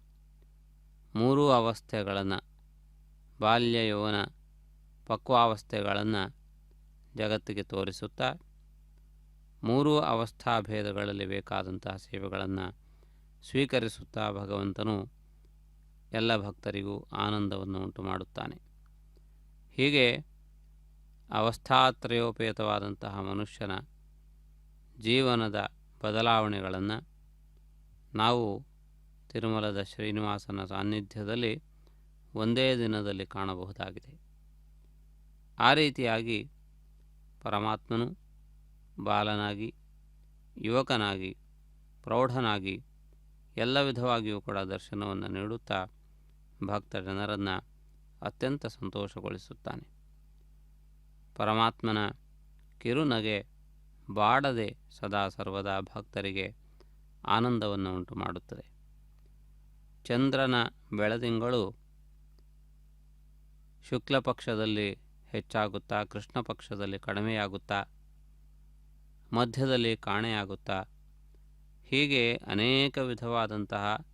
ಮೂರೂ ಅವಸ್ಥೆಗಳನ್ನು, ಬಾಲ್ಯ, ಯೌವನ, ಪಕ್ವಾವಸ್ಥೆಗಳನ್ನು ಜಗತ್ತಿಗೆ ತೋರಿಸುತ್ತಾ ಮೂರೂ ಅವಸ್ಥಾಭೇದಗಳಲ್ಲಿ ಬೇಕಾದಂತಹ ಸೇವೆಗಳನ್ನು ಸ್ವೀಕರಿಸುತ್ತಾ ಭಗವಂತನು ಎಲ್ಲ ಭಕ್ತರಿಗೂ ಆನಂದವನ್ನು ಉಂಟು ಮಾಡುತ್ತಾನೆ. ಹೀಗೆ ಅವಸ್ಥಾತ್ರಯೋಪೇತವಾದಂತಹ ಮನುಷ್ಯನ ಜೀವನದ ಬದಲಾವಣೆಗಳನ್ನು ನಾವು ತಿರುಮಲದ ಶ್ರೀನಿವಾಸನ ಸಾನ್ನಿಧ್ಯದಲ್ಲಿ ಒಂದೇ ದಿನದಲ್ಲಿ ಕಾಣಬಹುದಾಗಿದೆ. ಆ ರೀತಿಯಾಗಿ ಪರಮಾತ್ಮನು ಬಾಲನಾಗಿ, ಯುವಕನಾಗಿ, ಪ್ರೌಢನಾಗಿ ಎಲ್ಲ ವಿಧವಾಗಿಯೂ ಕೂಡ ದರ್ಶನವನ್ನು ನೀಡುತ್ತಾ ಭಕ್ತ ಜನರನ್ನು ಅತ್ಯಂತ ಸಂತೋಷಗೊಳಿಸುತ್ತಾನೆ. ಪರಮಾತ್ಮನ ಕಿರುನಗೆ ಬಾಡದೆ ಸದಾ ಸರ್ವದಾ ಭಕ್ತರಿಗೆ ಆನಂದವನ್ನು ಉಂಟು ಮಾಡುತ್ತದೆ. ಚಂದ್ರನ ಬೆಳದಿಂಗಳು ಶುಕ್ಲ ಪಕ್ಷದಲ್ಲಿ ಹೆಚ್ಚಾಗುತ್ತಾ, ಕೃಷ್ಣ ಪಕ್ಷದಲ್ಲಿ ಕಡಿಮೆಯಾಗುತ್ತಾ, ಮಧ್ಯದಲ್ಲಿ ಕಾಣೆಯಾಗುತ್ತಾ, ಹೀಗೆ ಅನೇಕ ವಿಧವಾದಂತಹ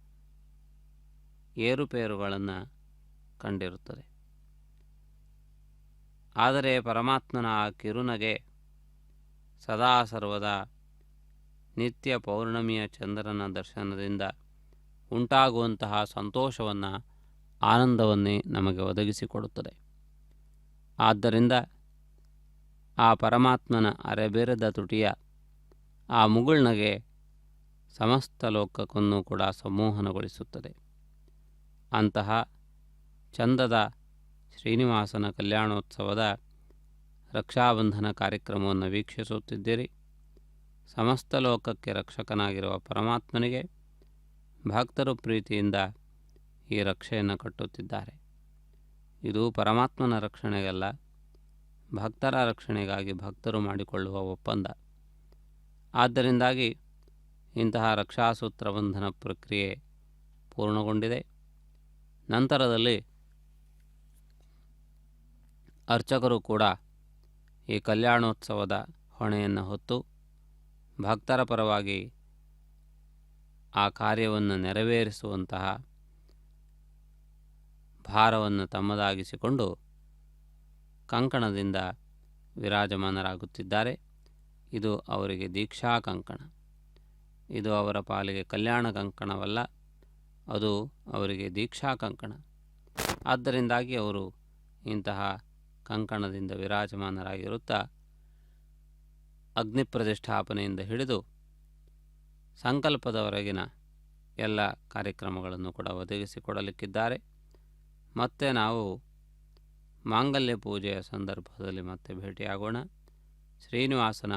ಏರುಪೇರುಗಳನ್ನು ಕಂಡಿರುತ್ತದೆ. ಆದರೆ ಪರಮಾತ್ಮನ ಆ ಕಿರುನಗೆ ಸದಾ ಸರ್ವದಾ ನಿತ್ಯ ಪೌರ್ಣಮಿಯ ಚಂದ್ರನ ದರ್ಶನದಿಂದ ಉಂಟಾಗುವಂತಹ ಸಂತೋಷವನ್ನು, ಆನಂದವನ್ನೇ ನಮಗೆ ಒದಗಿಸಿಕೊಡುತ್ತದೆ. ಆದ್ದರಿಂದ ಆ ಪರಮಾತ್ಮನ ಅರೆಬೆರೆದ ತುಟಿಯ ಆ ಮುಗುಳ್ನಗೆ ಸಮಸ್ತ ಲೋಕಕ್ಕೂ ಕೂಡ ಸಂಮೋಹನಗೊಳಿಸುತ್ತದೆ. ಅಂತಹ ಚಂದದ ಶ್ರೀನಿವಾಸನ ಕಲ್ಯಾಣೋತ್ಸವದ ರಕ್ಷಾಬಂಧನ ಕಾರ್ಯಕ್ರಮವನ್ನು ವೀಕ್ಷಿಸುತ್ತಿದ್ದೀರಿ. ಸಮಸ್ತ ಲೋಕಕ್ಕೆ ರಕ್ಷಕನಾಗಿರುವ ಪರಮಾತ್ಮನಿಗೆ ಭಕ್ತರು ಪ್ರೀತಿಯಿಂದ ಈ ರಕ್ಷೆಯನ್ನು ಕಟ್ಟುತ್ತಿದ್ದಾರೆ. ಇದು ಪರಮಾತ್ಮನ ರಕ್ಷಣೆಗಲ್ಲ, ಭಕ್ತರ ರಕ್ಷಣೆಗಾಗಿ ಭಕ್ತರು ಮಾಡಿಕೊಳ್ಳುವ ಒಪ್ಪಂದ. ಆದ್ದರಿಂದಾಗಿ ಇಂತಹ ರಕ್ಷಾಸೂತ್ರ ಬಂಧನ ಪ್ರಕ್ರಿಯೆ ಪೂರ್ಣಗೊಂಡಿದೆ. ನಂತರದಲ್ಲಿ ಅರ್ಚಕರು ಕೂಡ ಈ ಕಲ್ಯಾಣೋತ್ಸವದ ಹೊಣೆಯನ್ನು ಹೊತ್ತು ಭಕ್ತರ ಪರವಾಗಿ ಆ ಕಾರ್ಯವನ್ನು ನೆರವೇರಿಸುವಂತಹ ಭಾರವನ್ನು ತಮ್ಮದಾಗಿಸಿಕೊಂಡು ಕಂಕಣದಿಂದ ವಿರಾಜಮಾನರಾಗುತ್ತಿದ್ದಾರೆ. ಇದು ಅವರಿಗೆ ದೀಕ್ಷಾ ಕಂಕಣ. ಇದು ಅವರ ಪಾಲಿಗೆ ಕಲ್ಯಾಣ ಕಂಕಣವಲ್ಲ, ಅದು ಅವರಿಗೆ ದೀಕ್ಷಾ ಕಂಕಣ. ಆದ್ದರಿಂದಾಗಿ ಅವರು ಇಂತಹ ಕಂಕಣದಿಂದ ವಿರಾಜಮಾನರಾಗಿರುತ್ತಾ ಅಗ್ನಿ ಪ್ರತಿಷ್ಠಾಪನೆಯಿಂದ ಹಿಡಿದು ಸಂಕಲ್ಪದವರೆಗಿನ ಎಲ್ಲ ಕಾರ್ಯಕ್ರಮಗಳನ್ನು ಕೂಡ ಒದಗಿಸಿಕೊಡಲಿಕ್ಕಿದ್ದಾರೆ. ಮತ್ತೆ ನಾವು ಮಾಂಗಲ್ಯ ಪೂಜೆಯ ಸಂದರ್ಭದಲ್ಲಿ ಮತ್ತೆ ಭೇಟಿಯಾಗೋಣ. ಶ್ರೀನಿವಾಸನ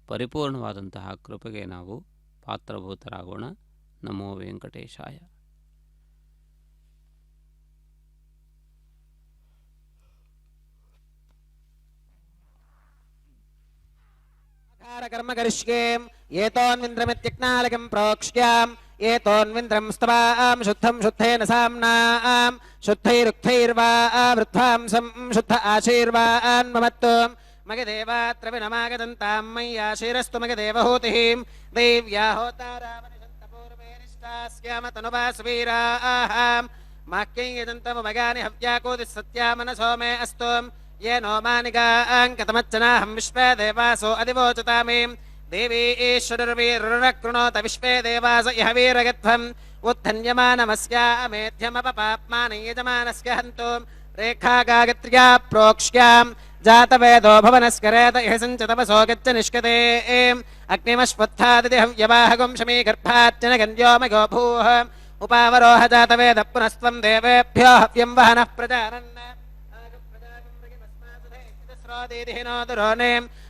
ಪರಿಪೂರ್ಣವಾದಂತಹ ಕೃಪೆಗೆ ನಾವು ಪಾತ್ರಭೂತರಾಗೋಣ. ನಮೋ ವೆಂಕಟೇಶಾಯ. कर्म करिष्ये एतोन्विन्द्रमित्यज्ञालकं प्रोक्ष्याम् एतोन्विन्द्रं स्तवाम शुद्धं शुद्धेन साम्नां शुद्धैरुक्थैर्वा वृद्धांसं शुद्ध आशीर्वान् ममत्तु मगदेवात्र विनमागदन्तां मय्याशीरस्तु मगदेवहूतिः देव्या होतारावनिषन्तपूर्वेरिष्टास्याम तनुवासवीराः माक्यं यदन्तमगानि हव्याकोतिः सत्यामनसो मे अस्तु ये नो मानिकाङ्कतमच्चनाहं विश्वे देवासो अधिवोचतामे देवी ईश्वरुर्वीरुरकृणोत विश्वे देवास इह वीरगध्वम् उत्थन्यमानमस्यामेध्यमपपाप्मानं यजमानस्य हन्तु रेखागागत्र्या प्रोक्ष्याम् जातवेदो भवनस्करेत इह सञ्चतपसो गच्छ निष्कते अग्निमश्वत्थादिहव्यवाहगुं शमी गर्भाच्चन गन्ध्योमगो भूः उपावरोह जातवेद पुनस्त्वं देवेभ्यो हव्यं वहनः प्रजानन्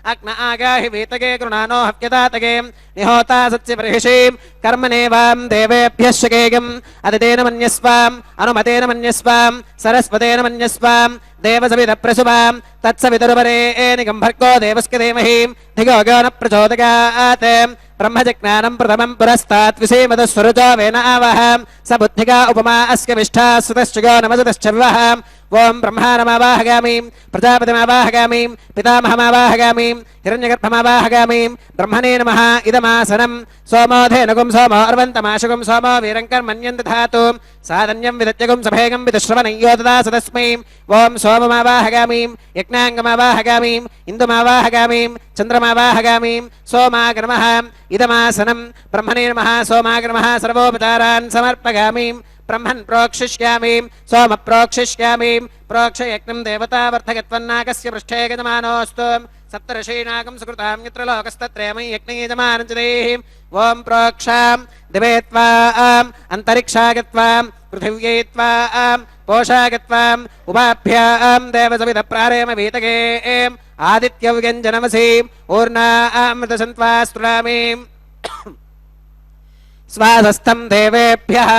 अग्न आगाहि वीतगे गृणानो हव्यदातगे निहोता सत्स्यबर्हिषीं कर्मणेवां देवेभ्यः शकेयम् अदितेन मन्यस्वाम् अनुमतेन मन्यस्वां सरस्वतेन मन्यस्वां देवसविदप्रसुवां तत्सवितुर्वरेणिकं भर्गो देवस्य धीमहि धियो यो न प्रचोदयात् ब्रह्मजज्ञानं प्रथमं पुरस्तात् विसीमतस्वरुजो वेन आवह स बुद्धिका उपमा अस्य विष्ठा सुतश्च यो नमसतश्च विवह ओं ब्रह्माणमावाहगामीं प्रजापतिमावाहगामीं पितामहमावाहगामीं हिरण्यगर्भमावाहगामीं ब्रह्मणे नमः इदमासनं सोमोधेनुगुं सोमो अर्वन्तमाशुगुं सोमो वीरङ्कर्मण्यं दधातु साधन्यं विदत्यगुं सभेगं विदुश्रवणय्यो ददासु तस्मै ओं सोममावाहगामीं यज्ञाङ्गमावाहगामीं इन्दुमावाहगामीं चन्द्रमावाहगामीं सोमाग्नमः इदमासनं ब्रह्मणे नमः सोमाग्नमः सर्वोपचारान् समर्पयामि ब्रह्मन् प्रोक्षिष्यामि सोम प्रोक्षिष्यामि प्रोक्षयज्ञं देवतावर्धकत्वन्नाकस्य पृष्ठे गजमानोऽस्तु सप्तर्षीणाकं सुकृतां यत्र लोकस्तत्रेमयि यज्ञे यजमानं च देहि ओं प्रोक्षां दिवे त्वाम् अन्तरिक्षागत्वां पृथिव्यै त्वां पोषागत्वाम् उपाभ्यां देवसविदप्रारेम वीतगे आदित्यव्यञ्जनमसीम् ऊर्णामृतसन्त्वा स्तुरामि स्वासस्थं देवेभ्यः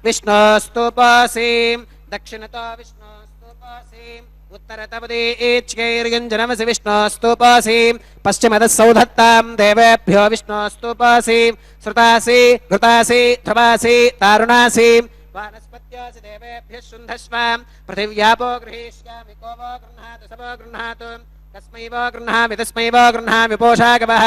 विष्णोस्तुपासीं दक्षिणतो विष्णोस्तुपासीं उत्तरतपदीच्चैर्गञ्जनमसि विष्णोस्तुपासीं पश्चिमतः सौधत्तां देवेभ्यो विष्णोस्तुपासीं श्रुतासि घृतासि ध्रुवासि तारुणासि वानस्पत्योऽसि देवेभ्यः शुन्धस्वां पृथिव्यापो गृहीष्यामि को वो गृह्णातु स वो गृह्णातु तस्मै वो गृह्णामि तस्मै वो गृह्णामि पोषागवः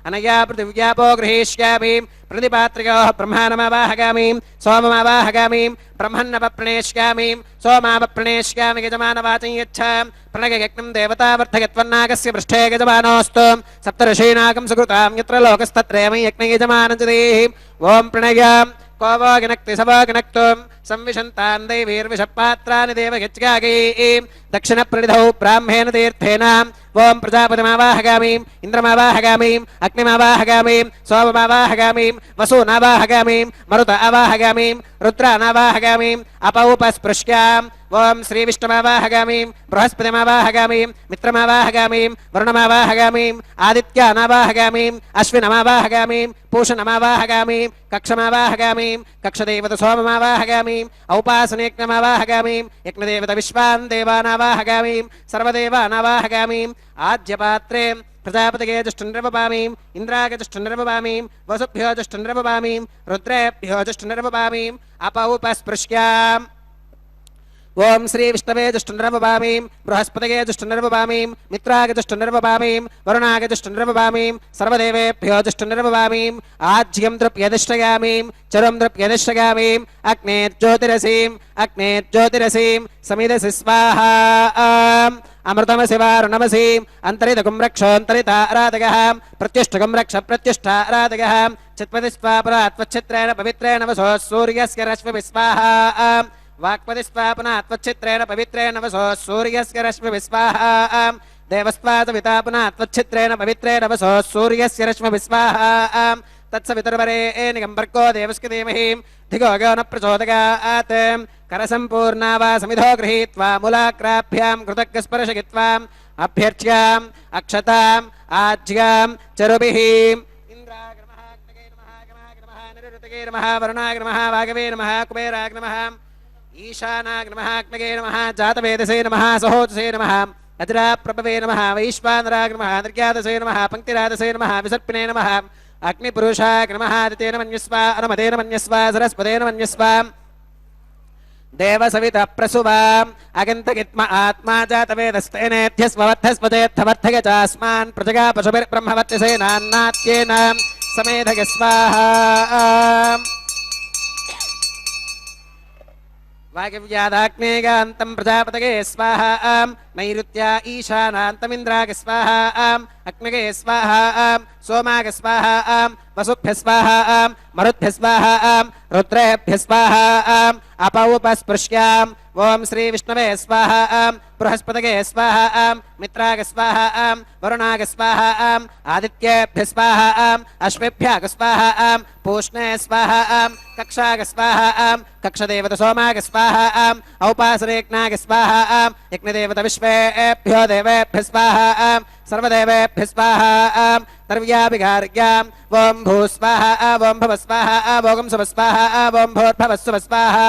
अनया पृथिव्यापो गृहीष्यामि प्रतिपात्र्योः ब्रह्माणमावाहगामि सोममावाहगामि ब्रह्मन्नवप्रणेष्यामि सोमावप्रणेष्यामि यजमानवाचं यच्छ प्रणगयज्ञं देवतावर्धकत्वन्नाकस्य पृष्ठे यजमानोऽस्तु सप्तर्षीणाकं सुकृतां यत्र लोकस्तत्रेमयि यज्ञे यजमानं च देहि ॐ प्रणयाम् को वो गिनक्ति स वो गिनक्तुं संविशन्तान् दैवीर्विषपात्राणि देवगच्छगागैः दक्षिणप्रणिधौ ब्राह्मेण तीर्थेन ओं प्रजापतिमावाहगामीं इन्द्रमावाहगामीं अग्निमावाहगामीं सोममावाहगामीं वसूनावाहगामीं मरुत आवाहगामीं रुद्रानावाहगामीं अपौपस्पृश्याम् ओं श्रीविष्णुमावाहगामीं बृहस्पतिमावाहगामीं मित्रमावाहगामीं वरुणमावाहगामीं आदित्यानावाहगामीं अश्विनमावाहगामीं पूषणमावाहगामीं कक्षमावाहगामीं कक्षदेवत सोममावाहगामीं औपासनेज्ञमावाहगामीं यज्ञदेवत विश्वान् देवानावाहगामीं सर्वदेवानावाहगामीं आज्यपात्रे प्रजापतये जुष्टुनिर्वपामीं इन्द्राय जुष्टुनिर्वपामीं वसुभ्यो जुष्टुनिर्वपामीं रुद्रेभ्यो जुष्टुनिर्वपामीं अपौपस्पृश्याम् ओं श्री विष्णवे जुष्टुनिर्वपामीं बृहस्पतये जुष्टुनिर्वपामीं मित्राय जुष्टुनिर्वपामीं वरुणाय जुष्टुनिर्वपामीं सर्वदेवेभ्यो जुष्टुनिर्वपामीं आज्यं द्रव्यधिष्ठयामीं चरं द्रव्यधिष्ठयामीं अग्नेज्योतिरसीं समिदसि स्वाहा अमृतमसि वारुणमसीम् अन्तरितगुं रक्षोऽन्तरिताराधकः प्रत्युष्टगुं रक्ष प्रत्युष्टाराधकः चित्पति स्वापरात्वच्छित्रेण पवित्रेण वसो सूर्यस्य रश्मिभिः स्वाहा वाक्पतिस्वापना त्वच्छित्रेण पवित्रेण वसो सूर्यस्य रश्मिभिः स्वाहा देवस्त्वासविता पुनः त्वच्छित्रेण पवित्रेण वसो सूर्यस्य रश्मिभिः स्वाहा तत्सवितुर्वरेण्यं भर्गो देवस्य धीमहि धियो यो न प्रचोदयात् करसम्पूर्णा वा समिधो गृहीत्वा मूलाग्राभ्यां कृतज्ञस्पर्शयित्वाम् अभ्यर्च्याम् अक्षताम् आज्यां चरुभिः इन्द्राय नमः अग्नये नमः गमाय नमः निरुतये नमः वरुणाय नमः वागवे नमः कुबेराय नमः ईशानाय नमः अग्नये नमः जातवेदसे नमः सहोजसे नमः अजराप्रभवे नमः वैश्वानराय नमः निर्ज्ञातसे नमः पङ्क्तिराजसे नमः विसर्पिणे नमः अग्निपुरुषाय नमः आदितेन मन्यस्व अनुमतेन मन्यस्व सरस्वतेन मन्यस्व देवसवितः प्रसुवाम् अगन्तगित्म आत्मा जातवेदस्तेनेध्यस्ववद्धस्वजेत्थवर्धय चास्मान् प्रजगा पशुभिर्ब्रह्मवत्यसेनान्नात्येन समेधय स्वाहा వాగివ్యాదాగ్నేగాంతం ప్రజాపతగే స్వాహా నైరుత్యా ఈశానాంతమింద్రాగ స్వాహా అగ్నగే స్వాహా సోమాగ స్వాహా వసుభ్య స్వాహా మరుద్భ్య స్వాహా రుద్రేభ్య స్వాహా అపౌపస్పృశ్యాం ఓం శ్రీ విష్ణవే స్వాహా బృహస్పతగే స్వాహా మిత్రాగ స్వాహా వరుణాగ స్వాహా ఆదిత్యేభ్య స్వాహా అశ్వేభ్యాగ స్వాహా పూష్ణే స్వాహా కక్షాగ స్వాహా కక్షదేవత సోమాగ స్వాహా ఔపాసరేజ్ఞాగ స్వాహా యజ్ఞదేవత విశ్వేభ్యో దేవేభ్య స్వాహా సర్వదేవేభ్య స్వాహా తర్వ్యాభిగార్గ్యాం ఓం భూ స్వాహా ఓం భవ స్వాహా ఓం శుభ స్వాహా ఓం భూర్భవ శుభ స్వాహా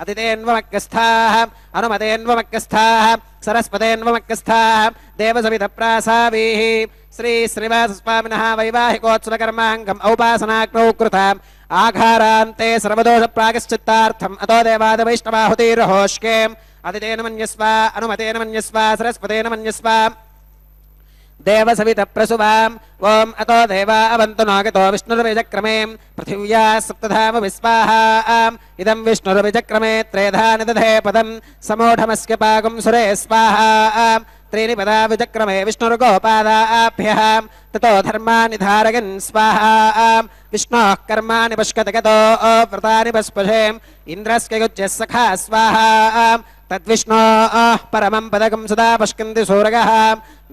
అతిథేన్వమగ్గస్థాః అనుమతేన్వమగ్గస్థాః సరస్వతేన్వమగ్గస్థాః దేవసవితప్రాసావీః శ్రీ శ్రీనివాసస్వామినः వైవాహికోత్సవకర్మాంగం ఔపాసనాగ్నౌ కృతాం ఆఘారాంతే సర్వదోష ప్రాగశ్చిత్తార్థం అతో దేవాద వైష్ణవాహుతిర్హోష్కేం అతిథేన మన్యస్వ అనుమతేన మన్యస్వ సరస్వతేన మన్యస్వ దేవసవిత ప్రసువాం ఓం అతో దేవా అవంతు నాగతో విష్ణుర్విజక్రమే పృథివ్యా సప్తధామ విస్వాహాం ఇదం విష్ణుర్విజక్రమే త్రేధాని దధే పదం సమూఢమస్య పాగం సురే స్వాహాం త్రీని పదా విజక్రమే విష్ణుర్గోపాదాభ్యాం తతో ధర్మాని ధారయన్ స్వాహాం విష్ణోః కర్మాణి పశ్కతగతో వ్రతాని పస్పశేం ఇంద్రస్య యుజ్యः సఖా స్వాహాం తద్విష్ణోః పరమం పదకం సదా పశ్కంది సూరగः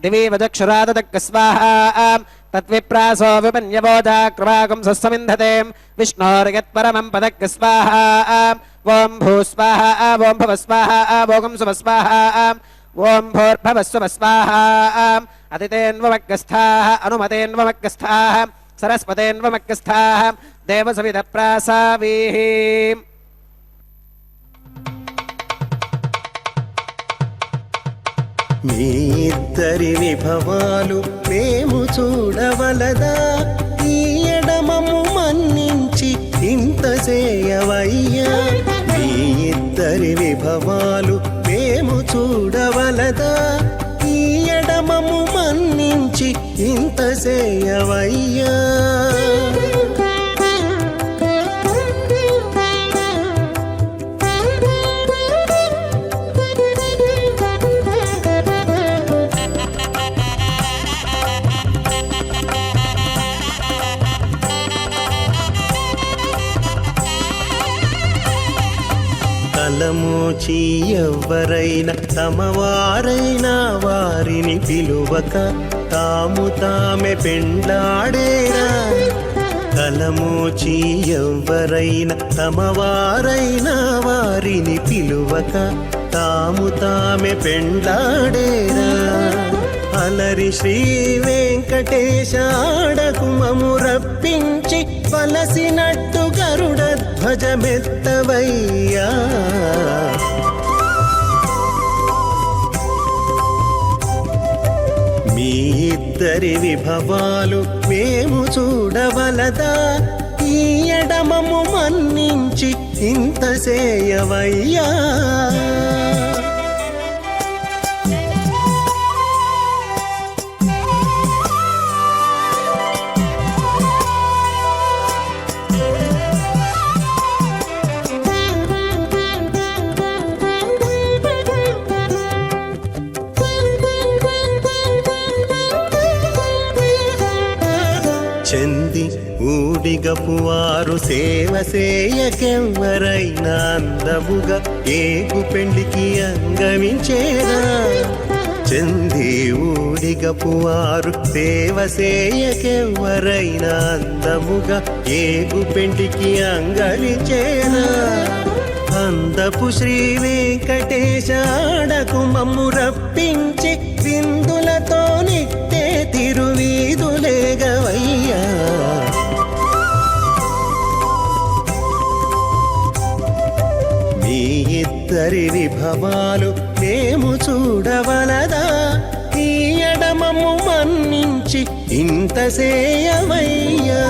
దివి వజక్షురాదదగ్గ స్వాహాం తద్విప్రాసో విపన్యవోజా కృపాకం సస్సమింధతే విష్ణోర్యత్పరమం పదగ్గ స్వాహాం ఓం భూ స్వాహా ఓం భవ స్వాహా ఓం శుభ స్వాహా ఓం భూర్భవ శుభ స్వాహా అతిథేన్వమగ్గస్థాః అనుమతేన్వమగ్గస్థాః సరస్వతేన్వమగ్గస్థాః దేవసవిత ప్రాసావీః. మీ ఇద్దరి విభవాలు మేము చూడవలదా ఈ ఎడమము మన్నించి ఇంత చేయవయ్యా. మీ ఇద్దరి విభవాలు మేము చూడవలదా ఈ ఎడమము మన్నించి ఇంత చేయవయ్యా. తలమోచి ఎవ్వరైనా తమవారైనా వారిని పిలువక తాము తామే పెండ్లాడేరా. తలమోచి ఎవ్వరైనా తమవారైనా వారిని పిలువక తాము తామే పెండ్లాడేరా. అలరి శ్రీ వెంకటేశ ఆడకుమము రప్పించి వలసినట్టు గరుడ ధ్వజమెత్తవయ్యా. మీ ఇద్దరి విభవాలు మేము చూడవలదా ఈ ఎడమము మన్నించి ఇంత చేయవయ్యా. చెంది ఊడిగపు వారు సేవ సేయకెవ్వరైనా అందముగా ఏగు పెండికి అంగమించేరా. చెంది ఊడిగపు వారు సేవ సేయకెవ్వరైనా అందముగా ఏగు పెండికి అంగమించేరా. అందపు శ్రీ వెంకటేశ ఆడకు మమ్ము రప్పించి విందులతో నిట్టే తిరువీధులేగవయ్యా. మీ ఇద్దరి విభవాలు మేము చూడవలదా ఈ ఎడమము మన్నించి ఇంత సేయవయ్యా.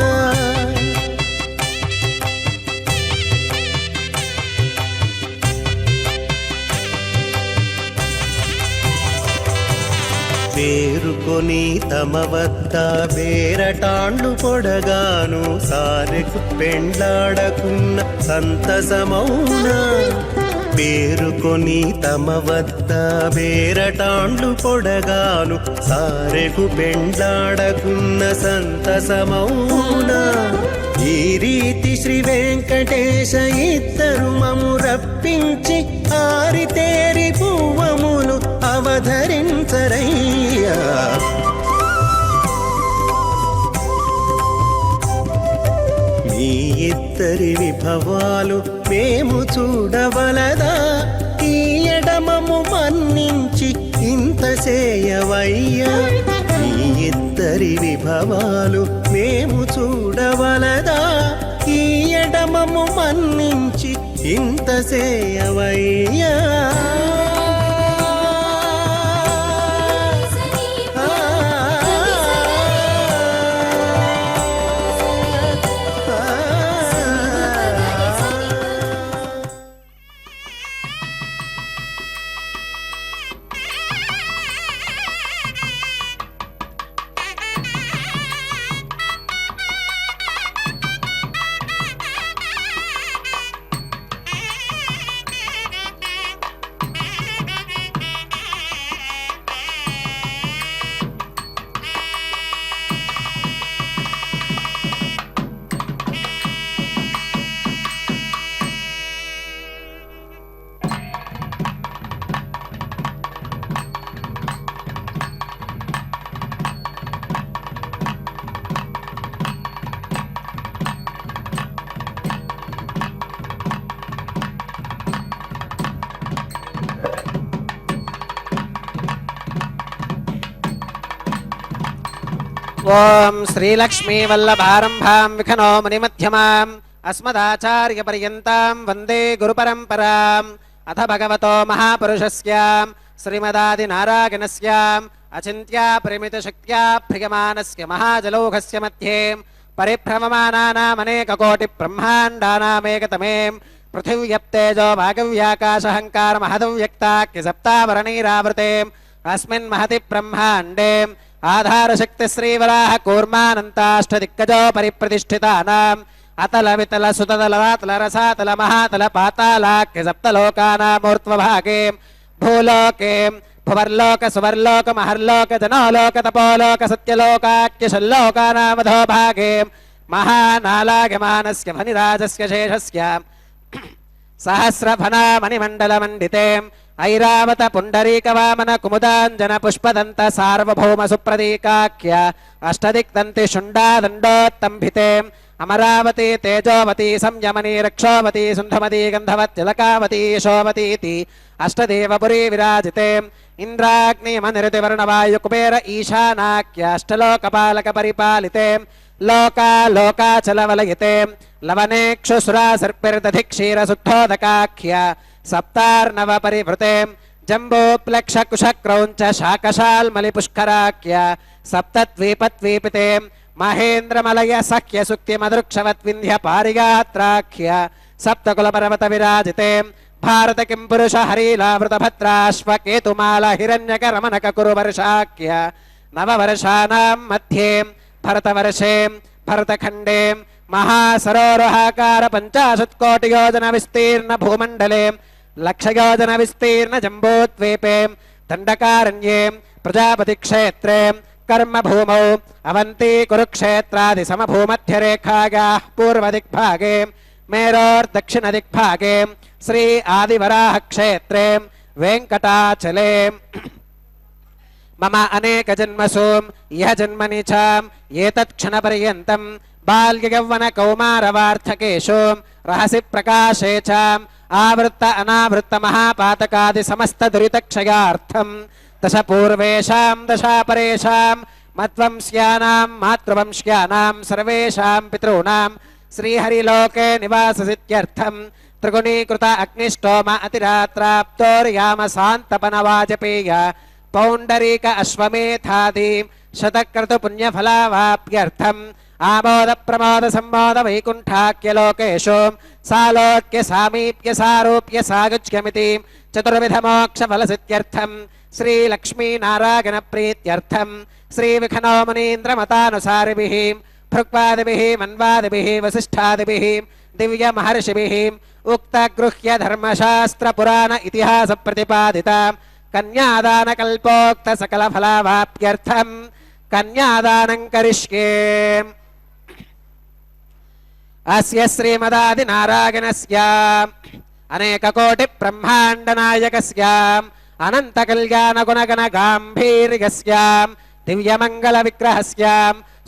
పేరుకొని తమ వద్ద బేరటాండ్లు పొడగాను సారెకు పెండ్లాడకున్న సంతసమౌనా. పేరుకొని తమ వద్ద బేరటాండ్లు పొడగాను సారెకు పెండ్లాడకున్న సంతసమౌనా ఈ రీతి శ్రీ వెంకటేశ ఇద్దరు మము రప్పించి ఆరితేరి పువ్వములు అవధరించరయ్యా మీ ఇద్దరి విభవాలు మేము చూడవలదా ఈ ఎడమము మన్నించి ఇంత చేయవయ్యా మీ ఇద్దరి విభవాలు మేము చూడవలదా ఈ ఎడమము మన్నించి ఇంత చేయవయ్యా ఓం శ్రీలక్ష్మీ వల్లభారంభాం విఖనో మునిమధ్యమాం అస్మదాచార్యపర్యంతాం వందే గురుపరంపరాం అథ భగవతో మహాపురుషస్యాం శ్రీమదాదినారాయణస్యాం అచింత్యా పరిమితశక్త్యా ప్రియమానస్య మహాజలౌఘస్య మధ్యే పరిభ్రమమానానామనేకకోటి బ్రహ్మాండానామేకతమే పృథివ్యప్తేజో భాగవ్యాకాశహంకారమహదవ్యక్తాఖ్య సప్తావరణైరావృతే అస్మిన్ మహతి బ్రహ్మాండే ఆధారశక్తి శ్రీవరాహ కూర్మానంతాష్టదిగ్గజో పరిప్రతిష్ఠితానాం అతల వితల సుతల రాతల రసాతల మహాతల పాతాళాఖ్య సప్తలోకానామూర్ధ్వభాగే భూలోకే భువర్లోక సువర్లోక మహర్లోక జనోలోక తపోలోక సత్యలోకాఖ్య షల్లోకానామధో భాగే మహానాలాగమానస్య ఫణిరాజస్య శేషస్య సహస్రఫణామణిమండలమండితే ఐరావత పుండరీకవామన కుముదాంజన పుష్పదంత సార్వభౌమ సుప్రదీకాఖ్య అష్టదిక్తంతి శుండాదండోత్తంభితే అమరావతి తేజోవతి సంయమని రక్షోవతి సుంధమతి గంధవత్తిలకావతి యశోవతీతి అష్టదేవపురీ విరాజితే ఇంద్రాగ్నిమనిరతివర్ణవాయు కుబేర ఈశానాఖ్య అష్టలోకపాలక పరిపాలితే లోకాలోకాచలవలయితే లవనేక్షుసురా సర్పిర్దధిక్షీరశుద్ధోదకాఖ్య సప్తార్ణవ పరివృతే జంబోప్లక్షకుశక్రౌంచ శాకశాల్మలిపుష్కరాఖ్య సప్తద్వీపద్వీపితే మహేంద్రమలయ సఖ్య సుక్తిమదృక్షవద్వింధ్య పారిగాత్రాఖ్య సప్తకులపర్వత విరాజితే భారత కిం పురుష హరీలావృతభద్రాశ్వకేతుమాల హిరణ్యకరమణక కురువర్షాఖ్య నవవర్షానాం మధ్యే భరతవర్షే భరతఖండే మహాసరోరుహాకార 50 కోటి యోజన విస్తీర్ణ భూమండలే లక్షయోజన విస్తీర్ణ జంబోద్వీపే దండకారణ్యే ప్రజాపతి క్షేత్రే కర్మభూమౌ అవంతి కురుక్షేత్రాది సమభూమధ్యరేఖాయాః పూర్వదిగ్భాగే మేరోర్దక్షిణదిగ్భాగే శ్రీ ఆదివరాహ క్షేత్రే వెంకటాచలే మమ అనేక జన్మసు ఇహ జన్మని చ ఏతత్క్షణపర్యంతం బాల్యయౌవన కౌమారవార్థకేషు రహసి ప్రకాశే చ ఆవృత్త అనావృత్త మహాపాతకాది సమస్త దురితక్షయార్థం దశ పూర్వేషాం దశాపరేషాం మద్వంశ్యానాం మాతృవంశ్యానాం సర్వేషాం పితॄణాం శ్రీహరిలోకే నివాససిత్యర్థం త్రిగుణీకృత అగ్నిష్టోమ అతిరాత్రాప్తోర్యామ సాంతపనవాజపేయ పౌండరీక అశ్వమేధాది శతక్రతు పుణ్యఫలావాప్యర్థం ఆమోద ప్రమోద సంమోద వైకుంఠాఖ్యలోకేషు సాలోక్య సామీప్య సారూప్య సాగుచ్యమితి చతుర్విధ మోక్ష ఫలసిత్యర్థం శ్రీ లక్ష్మీ నారాయణ ప్రీత్యర్థం శ్రీ విఖనో మునీంద్ర మతానుసారిభిః భృక్వాదిభిః మన్వాదిభిః వసిష్ఠాదిభిః ದಿವ್ಯ ಮಹರ್ಷಿಭಿಃ ಉಕ್ತ ಗೃಹ್ಯ ಧರ್ಮಶಾಸ್ತ್ರ ಪುರಾಣ ಇತಿಹಾಸ ಪ್ರತಿಪಾದಿತ ಕನ್ಯಾದಾನ ಕಲ್ಪೋಕ್ತ ಸಕಲ ಫಲವಾಪ್ತ್ಯರ್ಥಂ ಕನ್ಯಾದಾನಂ ಕರಿಷ್ಯೆ. ಅಸ್ಯ ಶ್ರೀಮದಾದಿನಾರಾಯಣಸ್ಯ ಅನೇಕ ಕೋಟಿ ಬ್ರಹ್ಮಾಂಡ ನಾಯಕಸ್ಯ ಅನಂತ ಕಲ್ಯಾಣ ಗುಣಗಣ ಗಾಂಭೀರ್ಯಸ್ಯ ದಿವ್ಯಮಂಗಲ ವಿಗ್ರಹಸ್ಯ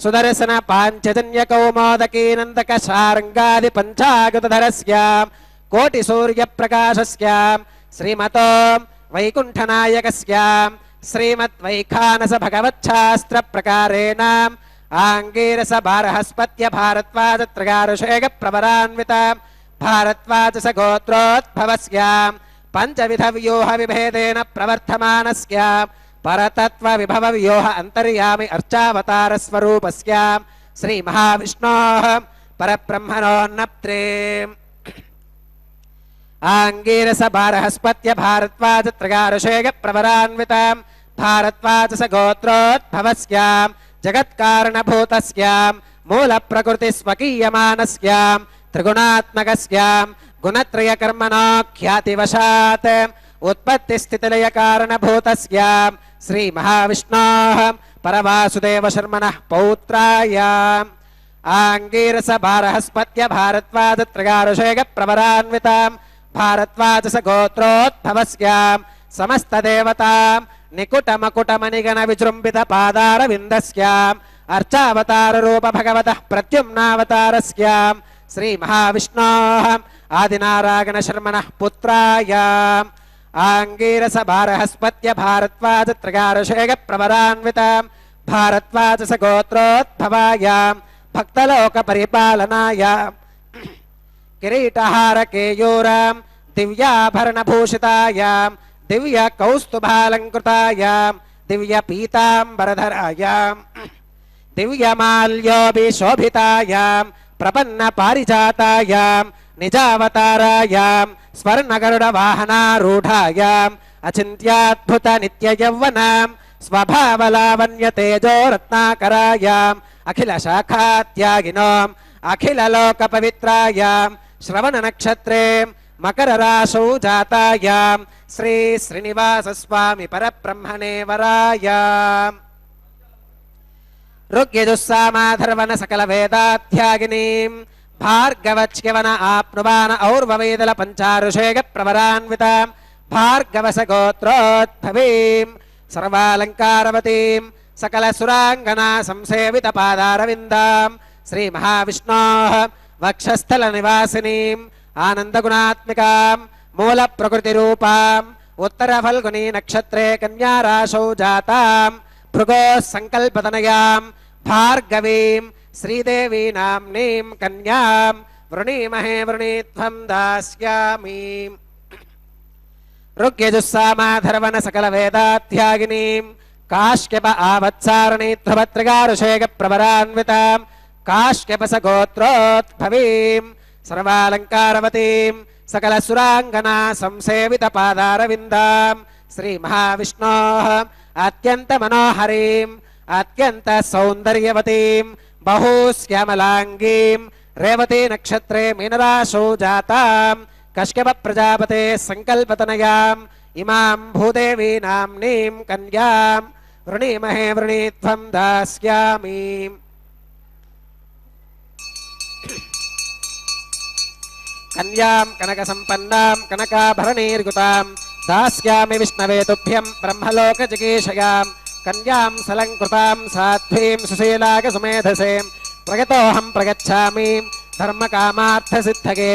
ಸುದರ್ಶನ ಪಾಂಚಜನ್ಯ ಕೌಮೋದಕೀ ನಂದಕ ಶಾರ್ಂಗಾದಿ ಪಂಚಾಗತಧರಸ್ಯ ಕೋಟಿ ಸೂರ್ಯ ಪ್ರಕಾಶಸ್ಯ ಶ್ರೀಮತೋ ವೈಕುಂಠನಾಯಕಸ್ಯ ಶ್ರೀಮದ್ ವೈಖಾನಸ ಭಗವಚ್ಛಾಸ್ತ್ರ ಪ್ರಕಾರೇಣ ಆಂಗೀರಸ ಬಾರಹಸ್ಪತ್ಯ ಭಾರದ್ವಾಜ ತ್ರಗಾರುಷೇಗ ಪ್ರವರಾನ್ವಿತ ಭಾರದ್ವಾಜಸ ಗೋತ್ರೋದ್ಭವಸ್ಯ ಪಂಚವಿಧ ವ್ಯೂಹ ವಿಭೇದೇನ ಪ್ರವರ್ತಮಾನಸ್ಯ ಪರತತ್ವ ವಿಭವ ವ್ಯೂಹ ಅಂತರ್ಯಾಮಿ ಅರ್ಚಾವತಾರ ಸ್ವರೂಪಸ್ಯ ಶ್ರೀ ಮಹಾವಿಷ್ಣೋಃ ಪರಬ್ರಹ್ಮಣೋನ್ನಪ್ತ್ರೇ ಆಂಗೀರಸ ಬಾರಹಸ್ಪತ್ಯ ಭಾರದ್ವಾಜ ತ್ರಗಾರುಷೇಗ ಪ್ರವರಾನ್ವಿತ ಭಾರದ್ವಾಜಸ ಗೋತ್ರೋದ್ಭವಸ್ಯ ಜಗತ್ಕಾರಣಭೂತಸ್ಯ ಮೂಲ ಪ್ರಕೃತಿ ಸ್ವಕೀಯಮಾನಸ್ಯ ತ್ರಿಗುಣಾತ್ಮಕಸ್ಯ ಗುಣತ್ರಯ ಕರ್ಮಣೋ ಖ್ಯಾತಿವಶಾತ್ ಉತ್ಪತ್ತಿ ಸ್ಥಿತಿಲಯ ಕಾರಣಭೂತಸ್ಯ ಶ್ರೀ ಮಹಾವಿಷ್ಣೋಃ ಪರವಾಸುದೇವ ಶರ್ಮಣಃ ಪೌತ್ರಾಯ ಆಂಗೀರಸ ಬಾರಹಸ್ಪತ್ಯ ಭಾರದ್ವಾಜ ತ್ರಗಾರುಷೇಗ ಪ್ರವರಾನ್ವಿತ ಭಾರದ್ವಾಜಸ ಗೋತ್ರೋದ್ಭವಸ್ಯ ಸಮಸ್ತ ದೇವತಾ ನಿಕುಟ ಮಕುಟ ಮಣಿಗಣ ವಿಜೃಂಭಿತ ಪಾದಾರವಿಂದಸ್ಯ ಅರ್ಚಾವತಾರ ರೂಪ ಭಗವತಃ ಪ್ರದ್ಯುಮ್ನಾವತಾರಸ್ಯ ಶ್ರೀ ಮಹಾವಿಷ್ಣೋಃ ಆದಿನಾರಾಯಣ ಶರ್ಮಣಃ ಪುತ್ರಾಯ ಆಂಗೀರಸ ಬಾರಹಸ್ಪತ್ಯ ಭಾರದ್ವಾಜ ತ್ರಗಾರುಷೇಗ ಪ್ರವರಾನ್ವಿತ ಭಾರದ್ವಾಜಸ ಗೋತ್ರೋದ್ಭವಾಯ ಭಕ್ತಲೋಕ ಪರಿಪಾಲನಾಯ ಕಿರೀಟಹಾರ ಕೇಯೂರ ದಿವ್ಯಾಭರಣಭೂಷಿತಾಯ ದಿವ್ಯ ಕೌಸ್ತುಭಾಲಂಕೃತಾಯ ದಿವ್ಯ ಪೀತಾಂಬರಧರಾಯ ದಿವ್ಯಮಾಲ್ಯೋಭಿಶೋಭಿತಾಯ ಪ್ರಪನ್ನ ಪಾರಿಜಾತಾಯ ನಿಜಾವತಾರಾಯ ಸ್ವರ್ಣಗರುಡ ವಾಹನಾರೂಢಾಯ ಅಚಿಂತ್ಯಾದ್ಭುತ ನಿತ್ಯ ಯೌವನ ಸ್ವಭಾವಲಾವಣ್ಯ ತೇಜೋ ರತ್ನಾಕರಾಯ ಅಖಿಲ ಶಾಖಾತ್ಯಾಗಿನೋ ಅಖಿಲ ಲೋಕ ಪವಿತ್ರಾಯ ಶ್ರವಣ ನಕ್ಷತ್ರೇ ಮಕರ ರಾಶೌ ಜಾತಾಯ ಶ್ರೀ ಶ್ರೀನಿವಾಸ ಸ್ವಾಮಿ ಪರಬ್ರಹ್ಮಣೇ ವರಾಯ ಋಗ್ಯಜುಸ್ಸಾಮಾಧರ್ವಣ ಸಕಲ ವೇದಾಧ್ಯಾಗಿನೀಂ ಭಾರ್ಗವಚ್ಯವನ ಆಪ್ನುವಾನ ಔರ್ವವೇದಲ ಪಂಚಾರುಷೇಗ ಪ್ರವರಾನ್ವಿತ ಭಾರ್ಗವಸ ಗೋತ್ರೋದ್ಭವೀಂ ಸರ್ವಾಲಂಕಾರವತೀಂ ಸಕಲ ಸುರಾಂಗನಾ ಸಂಸೇವಿತ ಪಾದಾರವಿಂದಾಂ ಶ್ರೀ ಮಹಾವಿಷ್ಣೋಃ ವಕ್ಷಸ್ಥಲ ನಿವಾಸಿನೀಂ ಆನಂದ ಗುಣಾತ್ಮಿಕಾಂ ಮೂಲ ಪ್ರಕೃತಿ ರೂಪಾಂ ಉತ್ತರ ಫಲ್ಗುನಿ ನಕ್ಷತ್ರೇ ಕನ್ಯಾ ರಾಶೌ ಜಾತಾಂ ಭೃಗೋ ಸಂಕಲ್ಪತನಯಾಂ ಭಾರ್ಗವೀಂ ಶ್ರೀದೇವಿ ನಾಮ್ನೀಂ ಕನ್ಯಾಂ ವೃಣೀಮಹೇ ವೃಣೀತ್ವಂ ದಾಸ್ಯಾಮಿ. ಋಗ್ಯಜುಸ್ಸಾಮಾಧರ್ವಣ ಸಕಲ ವೇದಾಧ್ಯಾಗಿನೀಂ ಕಾಶ್ಯಪ ಆವತ್ಸಾರಣೀಧ್ರುವತ್ರಿಗಾರುಷೇಗ ಪ್ರವರಾನ್ವಿತಾಂ ಕಾಶ್ಯಪಸ ಗೋತ್ರೋದ್ಭವೀಂ ಸರ್ವಾಲಂಕಾರವತೀಂ ಸಕಲ ಸುರಾಂಗನಾ ಸಂಸೇವಿತ ಪಾದಾರವಿಂದಾಂ ಶ್ರೀ ಮಹಾವಿಷ್ಣೋಃ ಅತ್ಯಂತ ಮನೋಹರೀಂ ಅತ್ಯಂತ ಸೌಂದರ್ಯವತೀಂ ಬಹುಶ್ಯಾಮಲಾಂಗೀಂ ರೇವತಿ ನಕ್ಷತ್ರೇ ಮೀನರಾಶೌ ಜಾತಾಂ ಕಶ್ಯಪ ಪ್ರಜಾಪತೆ ಸಂಕಲ್ಪತನಯಾಂ ಇಮಾಂ ಭೂದೇವಿ ನಾಮ್ನೀಂ ಕನ್ಯಾಂ ವೃಣೀಮಹೇ ವೃಣೀತ್ವಂ ದಾಸ್ಯಾಮಿ. ಕನ್ಯಾಂ ಕನಕ ಸಂಪನ್ನಾಂ ಕನಕಾಭರಣೀರ್ಗುತಾಂ दास्यामि विष्णवे तुभ्यं ब्रह्मलोक जिगीषयां कन्यां सलङ्कृतां साध्वीं सुशीलाग सुमेधसे प्रगतोऽहं प्रगच्छामि धर्मकामार्थसिद्धगे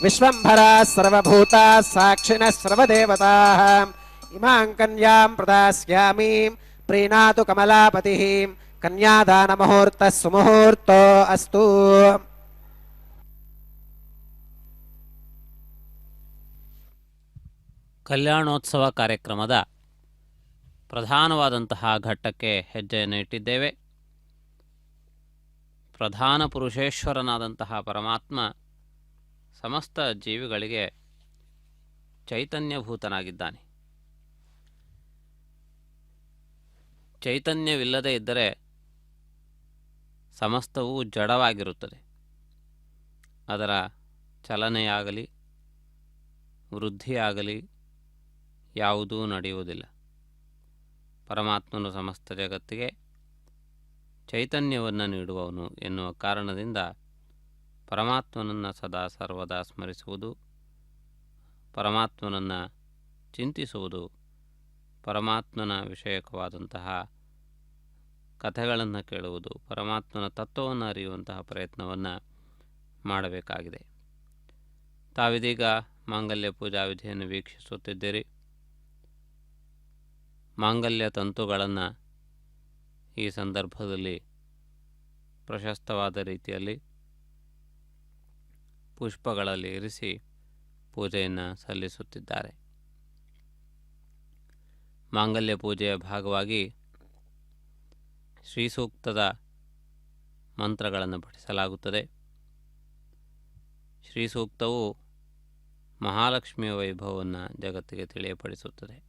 विश्वम्भराः सर्वभूताः साक्षिणः सर्वदेवताः इमां कन्यां प्रदास्यामि प्रीणातु कमलापतिः कन्यादानमुहूर्तः सुमुहूर्तो अस्तु. ಕಲ್ಯಾಣೋತ್ಸವ ಕಾರ್ಯಕ್ರಮದ ಪ್ರಧಾನವಾದಂತಹ ಘಟ್ಟಕ್ಕೆ ಹೆಜ್ಜೆಯನ್ನು ಇಟ್ಟಿದ್ದೇವೆ. ಪ್ರಧಾನ ಪುರುಷೇಶ್ವರನಾದಂತಹ ಪರಮಾತ್ಮ ಸಮಸ್ತ ಜೀವಿಗಳಿಗೆ ಚೈತನ್ಯಭೂತನಾಗಿದ್ದಾನೆ. ಚೈತನ್ಯವಿಲ್ಲದೆ ಇದ್ದರೆ ಸಮಸ್ತವೂ ಜಡವಾಗಿರುತ್ತದೆ. ಅದರ ಚಲನೆಯಾಗಲಿ ವೃದ್ಧಿಯಾಗಲಿ ಯಾವುದೂ ನಡೆಯುವುದಿಲ್ಲ. ಪರಮಾತ್ಮನು ಸಮಸ್ತ ಜಗತ್ತಿಗೆ ಚೈತನ್ಯವನ್ನು ನೀಡುವವನು ಎನ್ನುವ ಕಾರಣದಿಂದ ಪರಮಾತ್ಮನನ್ನು ಸದಾ ಸರ್ವದಾ ಸ್ಮರಿಸುವುದು, ಪರಮಾತ್ಮನನ್ನು ಚಿಂತಿಸುವುದು, ಪರಮಾತ್ಮನ ವಿಷಯಕವಾದಂತಹ ಕಥೆಗಳನ್ನು ಕೇಳುವುದು, ಪರಮಾತ್ಮನ ತತ್ವವನ್ನು ಅರಿಯುವಂತಹ ಪ್ರಯತ್ನವನ್ನು ಮಾಡಬೇಕಾಗಿದೆ. ತಾವಿದೀಗ ಮಾಂಗಲ್ಯ ಪೂಜಾ ವಿಧಿಯನ್ನು ವೀಕ್ಷಿಸುತ್ತಿದ್ದೀರಿ. ಮಾಂಗಲ್ಯ ತಂತುಗಳನ್ನು ಈ ಸಂದರ್ಭದಲ್ಲಿ ಪ್ರಶಸ್ತವಾದ ರೀತಿಯಲ್ಲಿ ಪುಷ್ಪಗಳಲ್ಲಿ ಇರಿಸಿ ಪೂಜೆಯನ್ನು ಸಲ್ಲಿಸುತ್ತಿದ್ದಾರೆ. ಮಾಂಗಲ್ಯ ಪೂಜೆಯ ಭಾಗವಾಗಿ ಶ್ರೀ ಸೂಕ್ತದ ಮಂತ್ರಗಳನ್ನು ಪಠಿಸಲಾಗುತ್ತದೆ. ಶ್ರೀ ಸೂಕ್ತವು ಮಹಾಲಕ್ಷ್ಮಿಯ ವೈಭವವನ್ನು ಜಗತ್ತಿಗೆ ತಿಳಿಯಪಡಿಸುತ್ತದೆ.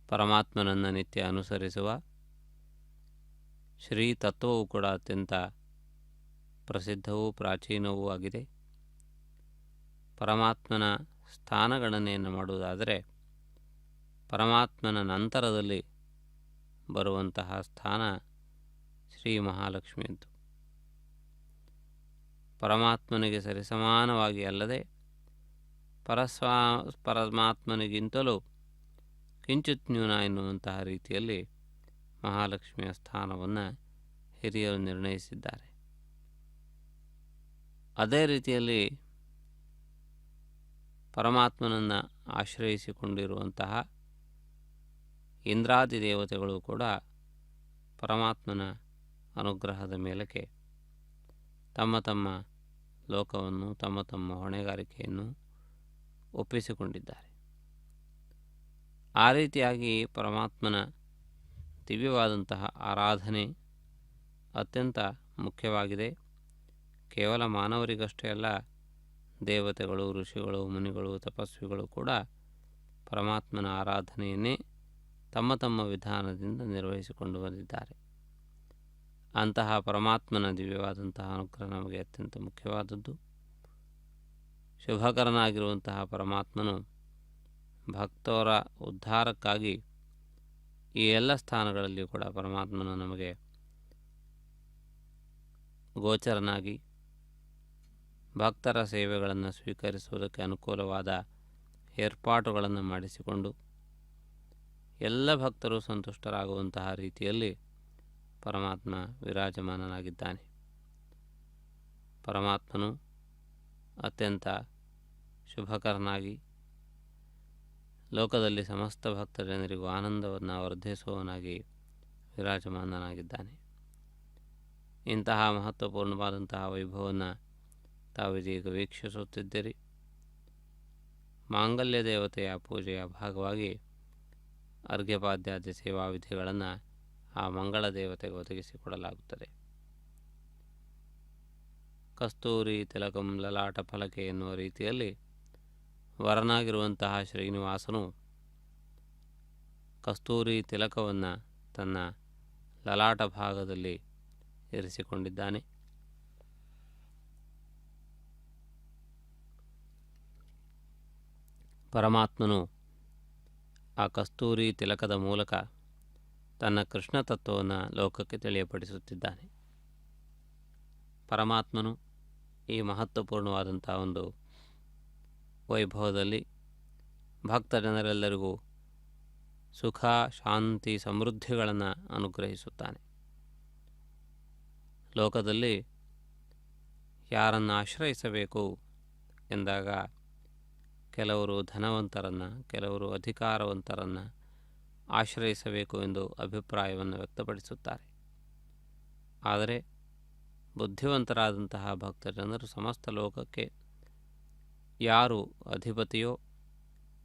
ಪರಮಾತ್ಮನನ್ನು ನಿತ್ಯ ಅನುಸರಿಸುವ ಶ್ರೀ ತತ್ವವು ಕೂಡ ಅತ್ಯಂತ ಪ್ರಸಿದ್ಧವೂ ಪ್ರಾಚೀನವೂ ಆಗಿದೆ. ಪರಮಾತ್ಮನ ಸ್ಥಾನಗಣನೆಯನ್ನು ಮಾಡುವುದಾದರೆ ಪರಮಾತ್ಮನ ನಂತರದಲ್ಲಿ ಬರುವಂತಹ ಸ್ಥಾನ ಶ್ರೀ ಮಹಾಲಕ್ಷ್ಮಿಯದ್ದು. ಪರಮಾತ್ಮನಿಗೆ ಸರಿಸಮಾನವಾಗಿ ಅಲ್ಲದೆ ಪರಮಾತ್ಮನಿಗಿಂತಲೂ ಕಿಂಚಿತ್ ನ್ಯೂನ ಎನ್ನುವಂತಹ ರೀತಿಯಲ್ಲಿ ಮಹಾಲಕ್ಷ್ಮಿಯ ಸ್ಥಾನವನ್ನು ಹಿರಿಯರು ನಿರ್ಣಯಿಸಿದ್ದಾರೆ. ಅದೇ ರೀತಿಯಲ್ಲಿ ಪರಮಾತ್ಮನನ್ನು ಆಶ್ರಯಿಸಿಕೊಂಡಿರುವಂತಹ ಇಂದ್ರಾದಿ ದೇವತೆಗಳು ಕೂಡ ಪರಮಾತ್ಮನ ಅನುಗ್ರಹದ ಮೇಲಕ್ಕೆ ತಮ್ಮ ತಮ್ಮ ಲೋಕವನ್ನು ತಮ್ಮ ತಮ್ಮ ಹೊಣೆಗಾರಿಕೆಯನ್ನು ಒಪ್ಪಿಸಿಕೊಂಡಿದ್ದಾರೆ. ಆ ರೀತಿಯಾಗಿ ಪರಮಾತ್ಮನ ದಿವ್ಯವಾದಂತಹ ಆರಾಧನೆ ಅತ್ಯಂತ ಮುಖ್ಯವಾಗಿದೆ. ಕೇವಲ ಮಾನವರಿಗಷ್ಟೇ ಅಲ್ಲ, ದೇವತೆಗಳು, ಋಷಿಗಳು, ಮುನಿಗಳು, ತಪಸ್ವಿಗಳು ಕೂಡ ಪರಮಾತ್ಮನ ಆರಾಧನೆಯನ್ನೇ ತಮ್ಮ ತಮ್ಮ ವಿಧಾನದಿಂದ ನಿರ್ವಹಿಸಿಕೊಂಡು ಬಂದಿದ್ದಾರೆ. ಅಂತಹ ಪರಮಾತ್ಮನ ದಿವ್ಯವಾದಂತಹ ಅನುಗ್ರಹ ನಮಗೆ ಅತ್ಯಂತ ಮುಖ್ಯವಾದದ್ದು. ಶುಭಕರನಾಗಿರುವಂತಹ ಪರಮಾತ್ಮನು ಭಕ್ತರ ಉದ್ಧಾರಕ್ಕಾಗಿ ಈ ಎಲ್ಲ ಸ್ಥಾನಗಳಲ್ಲಿ ಕೂಡ ಪರಮಾತ್ಮನು ನಮಗೆ ಗೋಚರನಾಗಿ ಭಕ್ತರ ಸೇವೆಗಳನ್ನು ಸ್ವೀಕರಿಸುವುದಕ್ಕೆ ಅನುಕೂಲವಾದ ಏರ್ಪಾಟುಗಳನ್ನು ಮಾಡಿಸಿಕೊಂಡು ಎಲ್ಲ ಭಕ್ತರು ಸಂತುಷ್ಟರಾಗುವಂತಹ ರೀತಿಯಲ್ಲಿ ಪರಮಾತ್ಮ ವಿರಾಜಮಾನನಾಗಿದ್ದಾನೆ. ಪರಮಾತ್ಮನು ಅತ್ಯಂತ ಶುಭಕರನಾಗಿ ಲೋಕದಲ್ಲಿ ಸಮಸ್ತ ಭಕ್ತ ಜನರಿಗೂ ಆನಂದವನ್ನು ವರ್ಧಿಸುವವನಾಗಿ ವಿರಾಜಮಾನನಾಗಿದ್ದಾನೆ. ಇಂತಹ ಮಹತ್ವಪೂರ್ಣವಾದಂತಹ ವೈಭವವನ್ನು ತಾವಿದೀಗ ವೀಕ್ಷಿಸುತ್ತಿದ್ದೀರಿ. ಮಾಂಗಲ್ಯ ದೇವತೆಯ ಪೂಜೆಯ ಭಾಗವಾಗಿ ಅರ್ಘ್ಯಪಾದ್ಯಾದಿ ಸೇವಾ ವಿಧಿಗಳನ್ನು ಆ ಮಂಗಳ ದೇವತೆಗೆ ಒದಗಿಸಿಕೊಡಲಾಗುತ್ತದೆ. ಕಸ್ತೂರಿ ತಿಲಕಂ ಲಲಾಟ ಫಲಕೆ ಎನ್ನುವ ರೀತಿಯಲ್ಲಿ ವರನಾಗಿರುವಂತಹ ಶ್ರೀನಿವಾಸನು ಕಸ್ತೂರಿ ತಿಲಕವನ್ನು ತನ್ನ ಲಲಾಟ ಭಾಗದಲ್ಲಿ ಇರಿಸಿಕೊಂಡಿದ್ದಾನೆ. ಪರಮಾತ್ಮನು ಆ ಕಸ್ತೂರಿ ತಿಲಕದ ಮೂಲಕ ತನ್ನ ಕೃಷ್ಣ ತತ್ವವನ್ನು ಲೋಕಕ್ಕೆ ತಿಳಿಯಪಡಿಸುತ್ತಿದ್ದಾನೆ. ಪರಮಾತ್ಮನು ಈ ಮಹತ್ವಪೂರ್ಣವಾದಂಥ ಒಂದು ವೈಭವದಲ್ಲಿ ಭಕ್ತ ಜನರೆಲ್ಲರಿಗೂ ಸುಖ, ಶಾಂತಿ, ಸಮೃದ್ಧಿಗಳನ್ನು ಅನುಗ್ರಹಿಸುತ್ತಾನೆ. ಲೋಕದಲ್ಲಿ ಯಾರನ್ನು ಆಶ್ರಯಿಸಬೇಕು ಎಂದಾಗ ಕೆಲವರು ಧನವಂತರನ್ನು, ಕೆಲವರು ಅಧಿಕಾರವಂತರನ್ನು ಆಶ್ರಯಿಸಬೇಕು ಎಂದು ಅಭಿಪ್ರಾಯವನ್ನು ವ್ಯಕ್ತಪಡಿಸುತ್ತಾರೆ. ಆದರೆ ಬುದ್ಧಿವಂತರಾದಂತಹ ಭಕ್ತ ಜನರು ಸಮಸ್ತ ಲೋಕಕ್ಕೆ ಯಾರು ಅಧಿಪತಿಯೋ,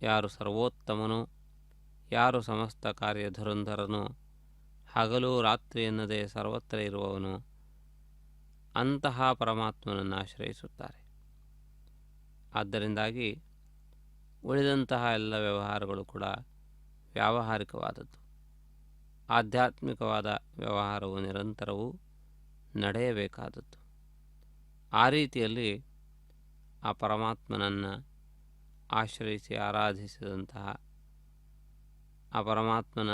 ಯಾರು ಸರ್ವೋತ್ತಮನೋ, ಯಾರು ಸಮಸ್ತ ಕಾರ್ಯಧುರಂಧರನೋ, ಹಗಲು ರಾತ್ರಿ ಎನ್ನದೇ ಸರ್ವತ್ರ ಇರುವವನು, ಅಂತಹ ಪರಮಾತ್ಮನನ್ನು ಆಶ್ರಯಿಸುತ್ತಾರೆ. ಆದ್ದರಿಂದಾಗಿ ಉಳಿದಂತಹ ಎಲ್ಲ ವ್ಯವಹಾರಗಳು ಕೂಡ ವ್ಯಾವಹಾರಿಕವಾದದ್ದು. ಆಧ್ಯಾತ್ಮಿಕವಾದ ವ್ಯವಹಾರವು ನಿರಂತರವೂ ನಡೆಯಬೇಕಾದದ್ದು. ಆ ರೀತಿಯಲ್ಲಿ ಆ ಪರಮಾತ್ಮನನ್ನು ಆಶ್ರಯಿಸಿ ಆರಾಧಿಸಿದಂತಹ, ಆ ಪರಮಾತ್ಮನ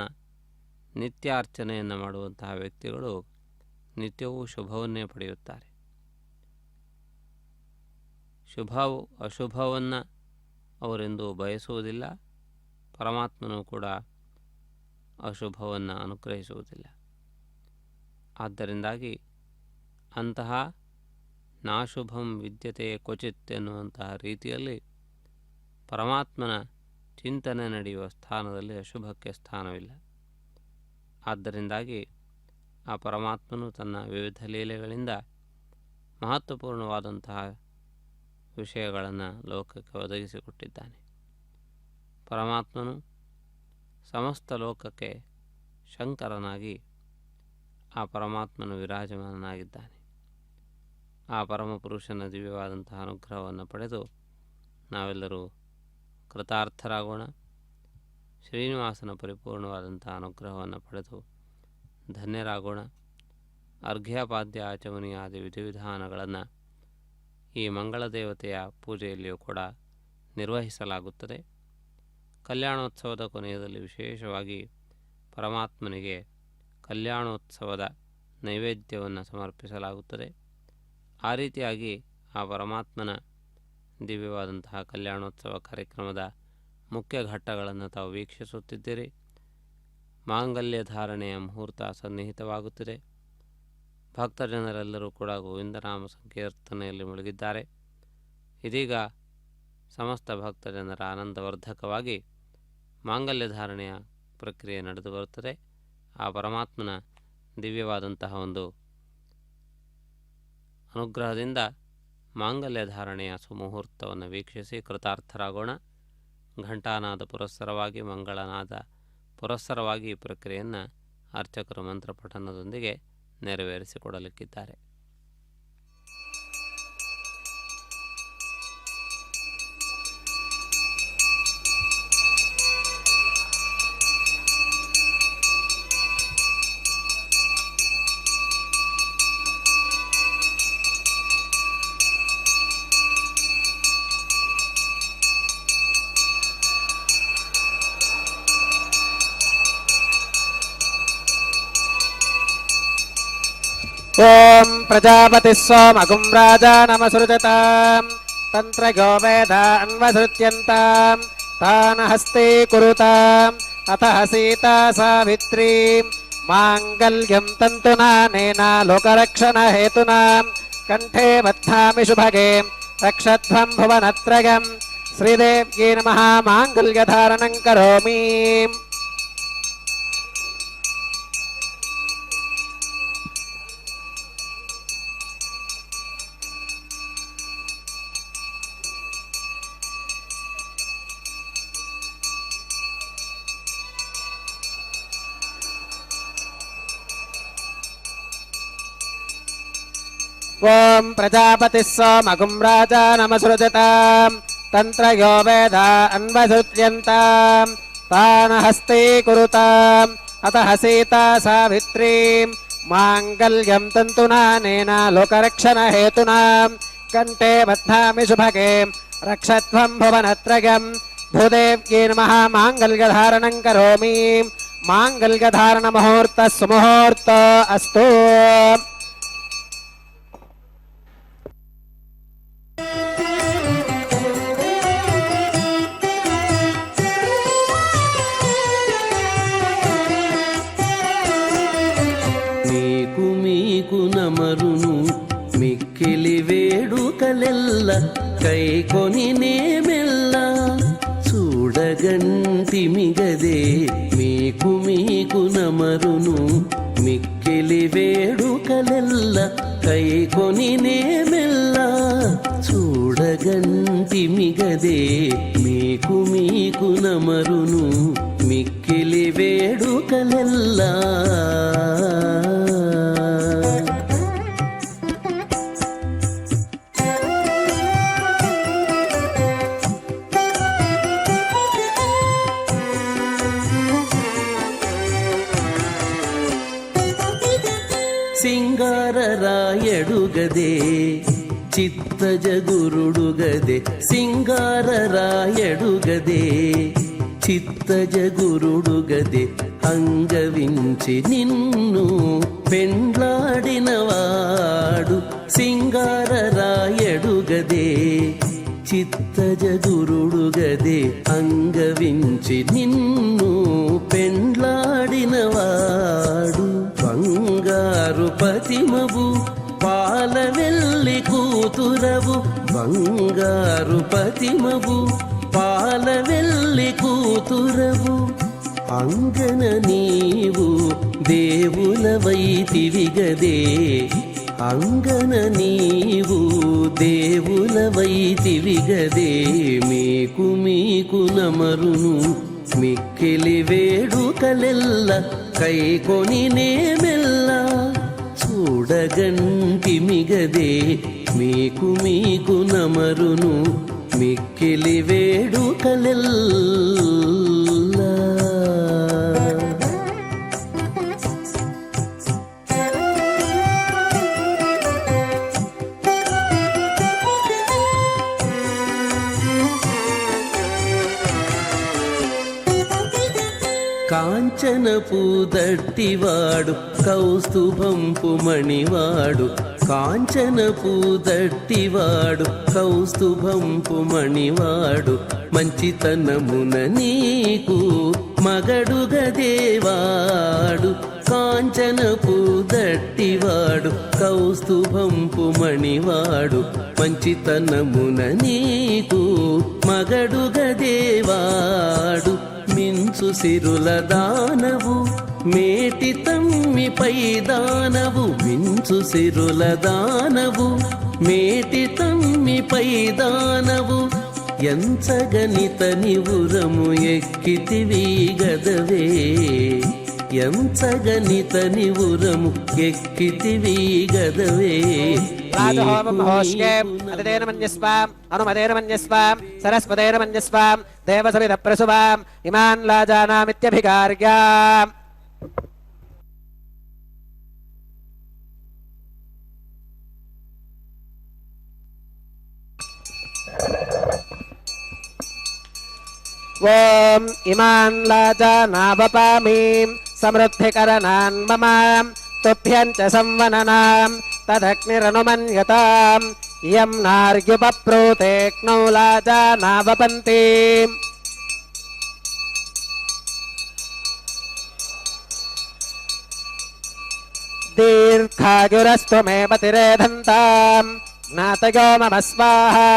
ನಿತ್ಯಾರ್ಚನೆಯನ್ನು ಮಾಡುವಂತಹ ವ್ಯಕ್ತಿಗಳು ನಿತ್ಯವೂ ಶುಭವನ್ನೇ ಪಡೆಯುತ್ತಾರೆ. ಅಶುಭವನ್ನು ಅವರೆಂದೂ ಬಯಸುವುದಿಲ್ಲ. ಪರಮಾತ್ಮನೂ ಕೂಡ ಅಶುಭವನ್ನು ಅನುಗ್ರಹಿಸುವುದಿಲ್ಲ. ಆದ್ದರಿಂದಾಗಿ ಅಂತಹ ನಾಶುಭಂ ವಿದ್ಯತೆ ಕ್ವಚಿತ್ ಎನ್ನುವಂತಹ ರೀತಿಯಲ್ಲಿ ಪರಮಾತ್ಮನ ಚಿಂತನೆ ನಡೆಯುವ ಸ್ಥಾನದಲ್ಲಿ ಅಶುಭಕ್ಕೆ ಸ್ಥಾನವಿಲ್ಲ. ಆದ್ದರಿಂದಾಗಿ ಆ ಪರಮಾತ್ಮನು ತನ್ನ ವಿವಿಧ ಲೀಲೆಗಳಿಂದ ಮಹತ್ವಪೂರ್ಣವಾದಂತಹ ವಿಷಯಗಳನ್ನು ಲೋಕಕ್ಕೆ ಒದಗಿಸಿಕೊಟ್ಟಿದ್ದಾನೆ. ಪರಮಾತ್ಮನು ಸಮಸ್ತ ಲೋಕಕ್ಕೆ ಶಂಕರನಾಗಿ ಆ ಪರಮಾತ್ಮನು ವಿರಾಜಮಾನನಾಗಿದ್ದಾನೆ. ಆ ಪರಮಪುರುಷನ ದಿವ್ಯವಾದಂತಹ ಅನುಗ್ರಹವನ್ನು ಪಡೆದು ನಾವೆಲ್ಲರೂ ಕೃತಾರ್ಥರಾಗೋಣ. ಶ್ರೀನಿವಾಸನ ಪರಿಪೂರ್ಣವಾದಂತಹ ಅನುಗ್ರಹವನ್ನು ಪಡೆದು ಧನ್ಯರಾಗೋಣ. ಅರ್ಘ್ಯಪಾದ್ಯ ಆಚಮನಿಯಾದಿ ವಿಧಿವಿಧಾನಗಳನ್ನು ಈ ಮಂಗಳ ದೇವತೆಯ ಪೂಜೆಯಲ್ಲಿಯೂ ಕೂಡ ನಿರ್ವಹಿಸಲಾಗುತ್ತದೆ. ಕಲ್ಯಾಣೋತ್ಸವದ ಕೊನೆಯದಲ್ಲಿ ವಿಶೇಷವಾಗಿ ಪರಮಾತ್ಮನಿಗೆ ಕಲ್ಯಾಣೋತ್ಸವದ ನೈವೇದ್ಯವನ್ನು ಸಮರ್ಪಿಸಲಾಗುತ್ತದೆ. ಆ ರೀತಿಯಾಗಿ ಆ ಪರಮಾತ್ಮನ ದಿವ್ಯವಾದಂತಹ ಕಲ್ಯಾಣೋತ್ಸವ ಕಾರ್ಯಕ್ರಮದ ಮುಖ್ಯ ಘಟ್ಟಗಳನ್ನು ತಾವು ವೀಕ್ಷಿಸುತ್ತಿದ್ದೀರಿ. ಮಾಂಗಲ್ಯ ಧಾರಣೆಯ ಮುಹೂರ್ತ ಸನ್ನಿಹಿತವಾಗುತ್ತಿದೆ. ಭಕ್ತಜನರೆಲ್ಲರೂ ಕೂಡ ಗೋವಿಂದನಾಮ ಸಂಕೀರ್ತನೆಯಲ್ಲಿ ಮುಳುಗಿದ್ದಾರೆ. ಇದೀಗ ಸಮಸ್ತ ಭಕ್ತಜನರ ಆನಂದವರ್ಧಕವಾಗಿ ಮಾಂಗಲ್ಯ ಧಾರಣೆಯ ಪ್ರಕ್ರಿಯೆ ನಡೆದು ಬರುತ್ತದೆ. ಆ ಪರಮಾತ್ಮನ ದಿವ್ಯವಾದಂತಹ ಒಂದು ಅನುಗ್ರಹದಿಂದ ಮಾಂಗಲ್ಯ ಧಾರಣೆಯ ಸುಮುಹೂರ್ತವನ್ನು ವೀಕ್ಷಿಸಿ ಕೃತಾರ್ಥರಾಗೋಣ. ಘಂಟಾನಾದ ಪುರಸ್ಸರವಾಗಿ, ಮಂಗಳನಾದ ಪುರಸ್ಸರವಾಗಿ ಈ ಪ್ರಕ್ರಿಯೆಯನ್ನು ಅರ್ಚಕರು ಮಂತ್ರಪಠನದೊಂದಿಗೆ ನೆರವೇರಿಸಿಕೊಡಲಿಕ್ಕಿದ್ದಾರೆ. ಓಂ ಪ್ರಜಾಪತಿ ಸೋಮಗುಂ ರಾಜಾನಮಸೃಜತಾಂ ತಂತ್ರಗೋ ವೇದ ಅನ್ವಸೃತ್ಯಂತಾಂ ತಾನ ಹಸ್ತೆ ಕುರುತಾಂ ಅತಃ ಸೀತಾ ಸಾವಿತ್ರೀ ಮಾಂಗಲ್ಯಂ ತಂತುನಾನೇನ ಲೋಕರಕ್ಷಣ ಹೇತುನಾ ಕಂಠೇ ಬಧ್ನಾಮಿ ಶುಭಗೆ ರಕ್ಷಧ್ವಂ ಭುವನತ್ರಯಂ ಶ್ರೀದೇವ್ಯೈ ನಮಃ. ಮಾಂಗಲ್ಯಧಾರಣಂ ಕರೋಮಿ. ಓಂ ಪ್ರಜಾಪತಿ ಸೋಮಗುಂ ರಾಜಾನಮಸೃಜತಾಂ ತಂತ್ರಯೋ ವೇದ ಅನ್ವಸೃತ್ಯಂತಾಂ ತಾನ ಹಸ್ತೆ ಕುರುತಾಂ ಅತಃ ಸೀತಾ ಸಾವಿತ್ರೀ ಮಾಂಗಲ್ಯಂ ತಂತುನಾನೇನ ಲೋಕರಕ್ಷಣ ಹೇತುನಾ ಕಂಠೇ ಬಧ್ನಾಮಿ ಶುಭಗೆ ರಕ್ಷಧ್ವಂ ಭುವನತ್ರಯಂ ಭೂದೇವ್ಯೈ ನಮಃ. ಮಾಂಗಲ್ಯಧಾರಣಂ ಕರೋಮಿ. ಮಾಂಗಲ್ಯಧಾರಣ ಮುಹೂರ್ತ ಸುಮುಹೂರ್ತ ಅಸ್ತು. నమరును మిక్కిలి వేడుకలెల్ల కైకొని నేమెల్ల చూడగంటిమిగదే మీకు నమరును మిక్కిలి వేడుకలెల్ల కైకొని నేమెల్ల చూడగంటిమిగదే మీకు నమరును మిక్కిలి వేడుకలెల్ల. సింగారరాయడుగదే చిత్తజగురుడుగదే సింగారరాయడుగదే చిత్తజగురుడుగదే అంగవించి నిన్ను పెండ్లాడినవాడు సింగారరాయడుగదే చిత్తజగురుడుగదే అంగవించి నిన్ను పెండ్లాడినవాడు బంగారు పతిమవు పాలవెల్లి కూతురవు బంగారు పతిమవు పాలవెల్లి కూతురవు అంగన నీవు దేవులవైతివిగదే అంగన నీవు దేవులవైతివిగదే మీకు నమరును మిక్కిలి వేడుకలెల్ల కైకొని నేమెల్లా చూడగంటిమిగదే మీకు నమరును మిక్కిలి వేడుకలెల్లా కాంచనపు దట్టివాడు కౌస్తుభంపు మణివాడు కాంచనపు దట్టివాడు కౌస్తుభంపు మణివాడు మంచితనమున నీకు మగడుగదేవాడు కాంచనపు దట్టివాడు కౌస్తుభంపు మణివాడు మంచితనమున నీకు మగడుగదేవాడు మించు సిరుల దానవు మేటి తమ్మిపై దానవు మించు సిరుల దానవు మేటి తమ్మిపై దానవు ఎంచగనిత నివురము ఎక్కితివి గదవే ఎంచగనిత నివురము ఎక్కితివి గదవే రాజహోమం హోష్యేం అతిదేన మన్యస్వాం అనుమదేన మన్యస్వాం సరస్వతేన మన్యస్వాం దేవసవిద ప్రసువాం ఇమాన్ లాజానామిత్యభికార్యాం ఓం ఇమాన్ లాజానావపామీం సమృద్ధికరణాన్ మమాం తుభ్యం చ సంవననాం తదగ్నిరనుమన్యతాం ఇయం నార్యుపప్రోతేక్నౌ లాజానావపంతి దీర్ఘాయురస్తు మే పతిరేధంతాం జ్ఞాతయో మమ స్వాహా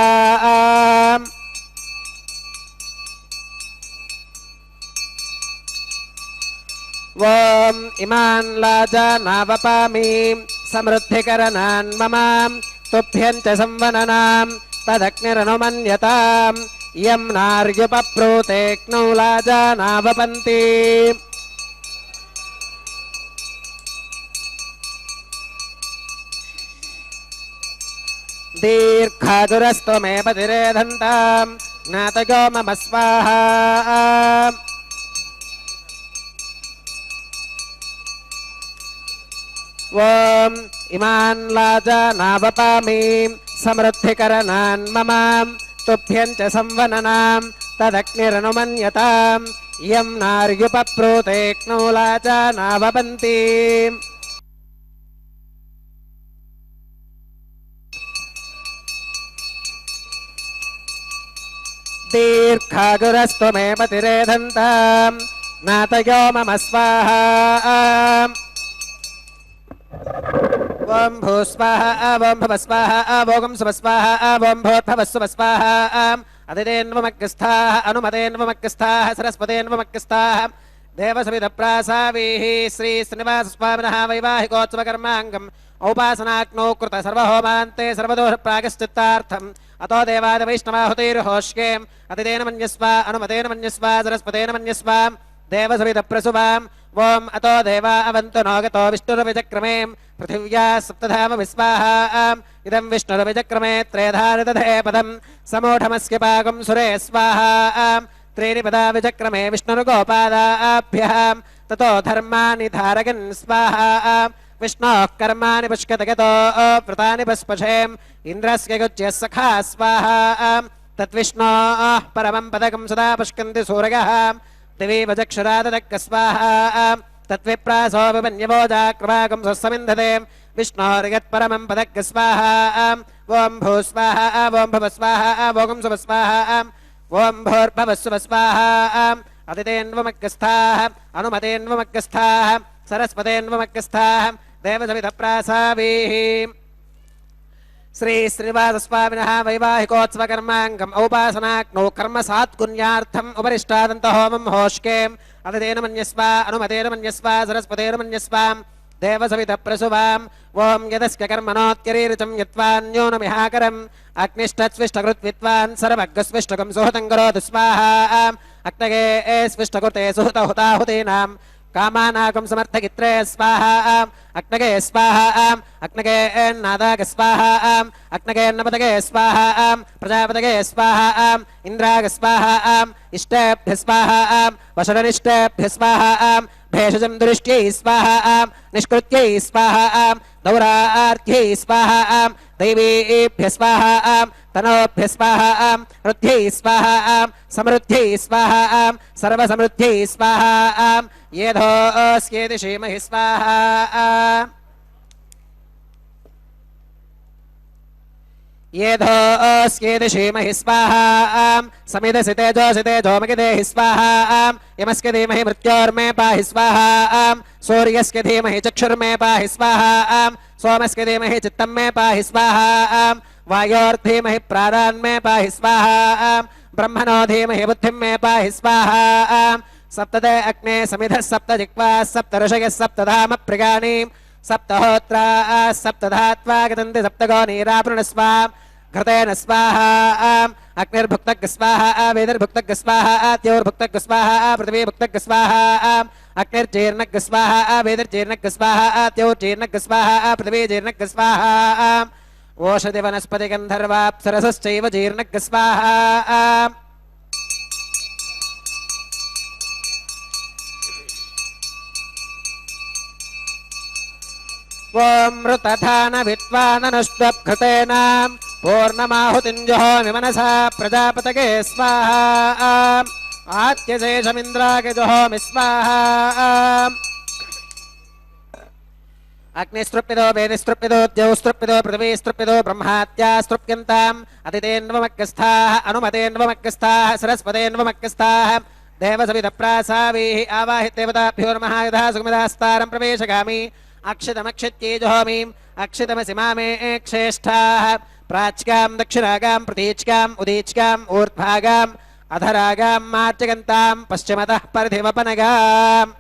ఓం ఇమాన్ లాజానావపామీం సమృద్ధికరణాన్ మమాం తుభ్యం చ సంవననాం తదగ్నిరనుమన్యతాం ఇయం నార్యుపప్రోతేక్నౌ లాజానావపంతి దీర్ఘాదురస్తు మే పతిరేధంతాం జ్ఞాతయో మమ స్వాహా ఓం ఇమాన్ లాజానావపామీం సమృద్ధికరణాన్ మమాం తుభ్యం చ సంవననాం తదగ్నిరనుమన్యతాం ఇయం నార్యుపప్రోతేక్నౌ లాజానావపంతి దీర్ఘాగురస్తు మే పతిరేధంతాం జ్ఞాతయో మమ స్వాహా ఓం భూస్వాహ ఓం భవస్వాహ ఓం సువస్వాహ ఓం భూర్భవస్సువస్వాహ అదిదేన్వమగ్రస్థాః అనుమదేన్వమగ్రస్థాః సరస్వతేన్వమగ్రస్థాః దేవసవిధప్రాసావీః శ్రీ శ్రీనివాసస్వామినః వైవాహికోత్సవకర్మాంగం ఔపాసనాగ్నౌ కృత సర్వహోమాంతే సర్వదోష ప్రాగశ్చిత్తార్థం అతో దేవాద వైష్ణవాహుతైర్హోష్యేం అతిదేన మన్యస్వ అనుమతేన మన్యస్వ సరస్వతేన మన్యస్వ దేవసవిధప్రసువాం ఓం అతో దేవా అవంతు నోగతో విష్ణురవిచక్రమే పృథివ్యా సప్తధామ విస్వాహాం ఇదం విష్ణురవిచక్రమే త్రేధారితధే పదం సమూఢమస్య పాకం సురే స్వాహాం త్రీణి పదా విచక్రమే విష్ణురుగోపాదాభ్యాం తతో ధర్మాని ధారగన్ స్వాహాం विष्णोः कर्माणि पुष्कतगतो व्रतानि पस्पशेम् इन्द्रस्य गुच्यः सखा स्वाहा तद्विष्णोः परमं पदकं सदा पुष्कन्ति सूरगः दिवि वजक्षुराददक्क स्वाहा तद्विप्रासो विपन्यवो जाक्रमाकं स्वस्समिन्धते विष्णोर्यत्परमं पदक्क स्वाहा ॐ भू स्वाहा ॐ भव स्वाहा ॐ सुव स्वाहा ॐ भूर्भवस्सुव स्वाहा अतिथेन्वमग्गस्थाः अनुमतेन्वमग्गस्थाः सरस्वतेन्वमग्गस्थाः देवसविधप्रासावीः श्री श्रीनिवासस्वामिनः वैवाहिकोत्सवकर्माङ्गम् औपासनाग्नौ कर्म सात्कुन्यार्थम् उपरिष्टादन्त होमं होष्केम् अतिथेन मन्यस्व अनुमतेन मन्यस्व सरस्वतेन मन्यस्व देवसविधप्रसुवाम् ॐ यदस्य कर्मणोत्यरीरिचं यत्त्वान्योनमिहाकरम् अग्निष्टस्विष्टकृद्विद्वान् सर्वज्ञस्विष्टकं सुहतं करोतु स्वाहा अग्नगे स्विष्टकृते सुहतहुताहुतीनां कामानाकं समर्थगित्रे स्वाहा अग्नगे स्वाहा अग्नगे नादाग स्वाहा अग्नगे नपतगे स्वाहा प्रजापतगे स्वाहा इन्द्राग स्वाहा इष्टेभ्यः स्वाहा वशरनिष्टेभ्यः स्वाहा भेषजं दुरिष्ट्यै स्वाहा निष्कृत्यै स्वाहा दौरार्थ्यै स्वाहा दैवीभ्यः स्वाहा तनोभ्यः स्वाहा रुद्ध्यै स्वाहा समृद्ध्यै स्वाहा सर्वसमृद्ध्यै स्वाहा येधोऽस्येति श्रीमहि स्वाहा येधोऽस्येति श्रीमहि स्वाहा समिदसि तेजोसि तेजोमगिदेहि स्वाहा यमस्य धीमहि मृत्योर्मे पाहि स्वाहा सूर्यस्य धीमहि चक्षुर्मे पाहि स्वाहा सोमस्य धीमहि चित्तं मे पाहि स्वाहा वायोर्धीमहि प्राणान्मे पाहि स्वाहा ब्रह्मणो धीमहि बुद्धिं मे पाहि स्वाहा सप्तदे अग्ने समिधः सप्त जिह्वा सप्त ऋषयः सप्तधाम प्रियाणि सप्तहोत्रा सप्तधात्वा गतन्ति सप्तगो नीरावृणस्वा घृतेन स्वाहा अग्निर्भुक्तः स्वाहा वेदिर्भुक्तः स्वाहा त्योर्भुक्तः स्वाहा पृथिवीभुक्तः स्वाहा अग्निर्जीर्णः स्वाहा वेदिर्जीर्णः स्वाहा त्योर्जीर्णः स्वाहा पृथिवीजीर्णः स्वाहा ओषधि वनस्पति गन्धर्वाप्सरसश्चैव जीर्णः स्वाहा ॐ मृतधान विद्वाननुष्टभृतेन पूर्णमाहुतिञ्जहोमि मनसा प्रजापतये स्वाहा आत्यशेषमिन्द्राय जुहोमि स्वाहा अग्निस्तृप्यतो वेदिस्तृप्यतो द्यौस्तृप्यतो पृथिवीस्तृप्यतो ब्रह्मात्यास्तृप्यन्ताम् अतिथेन्वमग्गस्थाः अनुमतेन्वमग्गस्थाः सरस्वतेन्वमग्गस्थाः देवसविधप्रासावीः आवाहिदेवताभ्यो नमः यथा सुगमिदास्तारं प्रवेशगामि अक्षितमक्षित्ये जुहोमि अक्षितमसि मामे क्षेष्ठाः प्राच्यां दक्षिणागां प्रतीच्याम् उदीच्याम् ऊर्ध्वागाम् अधरागां मार्जगन्तां पश्चिमतः परिधिवपनगाम्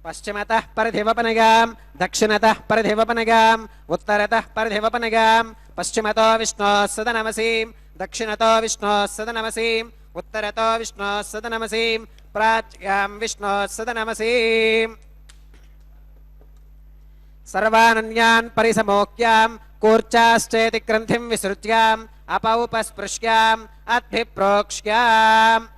पश्चिमतः परिधिवपनगाम् दक्षिणतः परिधिवपनगाम् उत्तरतः परिधिवपनगाम् पश्चिमतो विष्णोः सदनमसीम् दक्षिणतो विष्णोः सदनमसीम् उत्तरतो विष्णोः सदनमसीम् प्राच्यां विष्णोः सदनमसीम् सर्वानन्यान् परिसमोक्याम् कूर्चाश्चेति ग्रन्थिं विसृज्याम् अपौपस्पृश्याम् अद्भिप्रोक्ष्याम्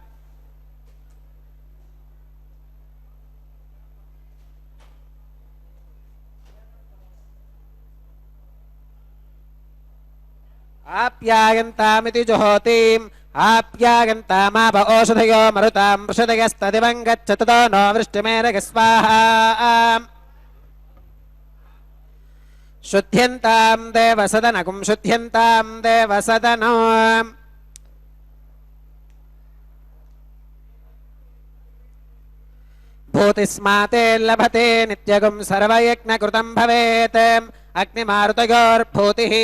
आप्यायन्तामिति जुहोतिम् आप्यायन्तामाप ओषधयो मरुतां वृषदयस्तदिवं गच्छततो नो वृष्टिमेरग स्वाहा शुद्ध्यन्तां देवसदनकुं शुद्ध्यन्तां देवसदनम् भूतिस्माते लभते नित्यगुं सर्वयज्ञकृतं भवेत् अग्निमारुतयोर्भूतिः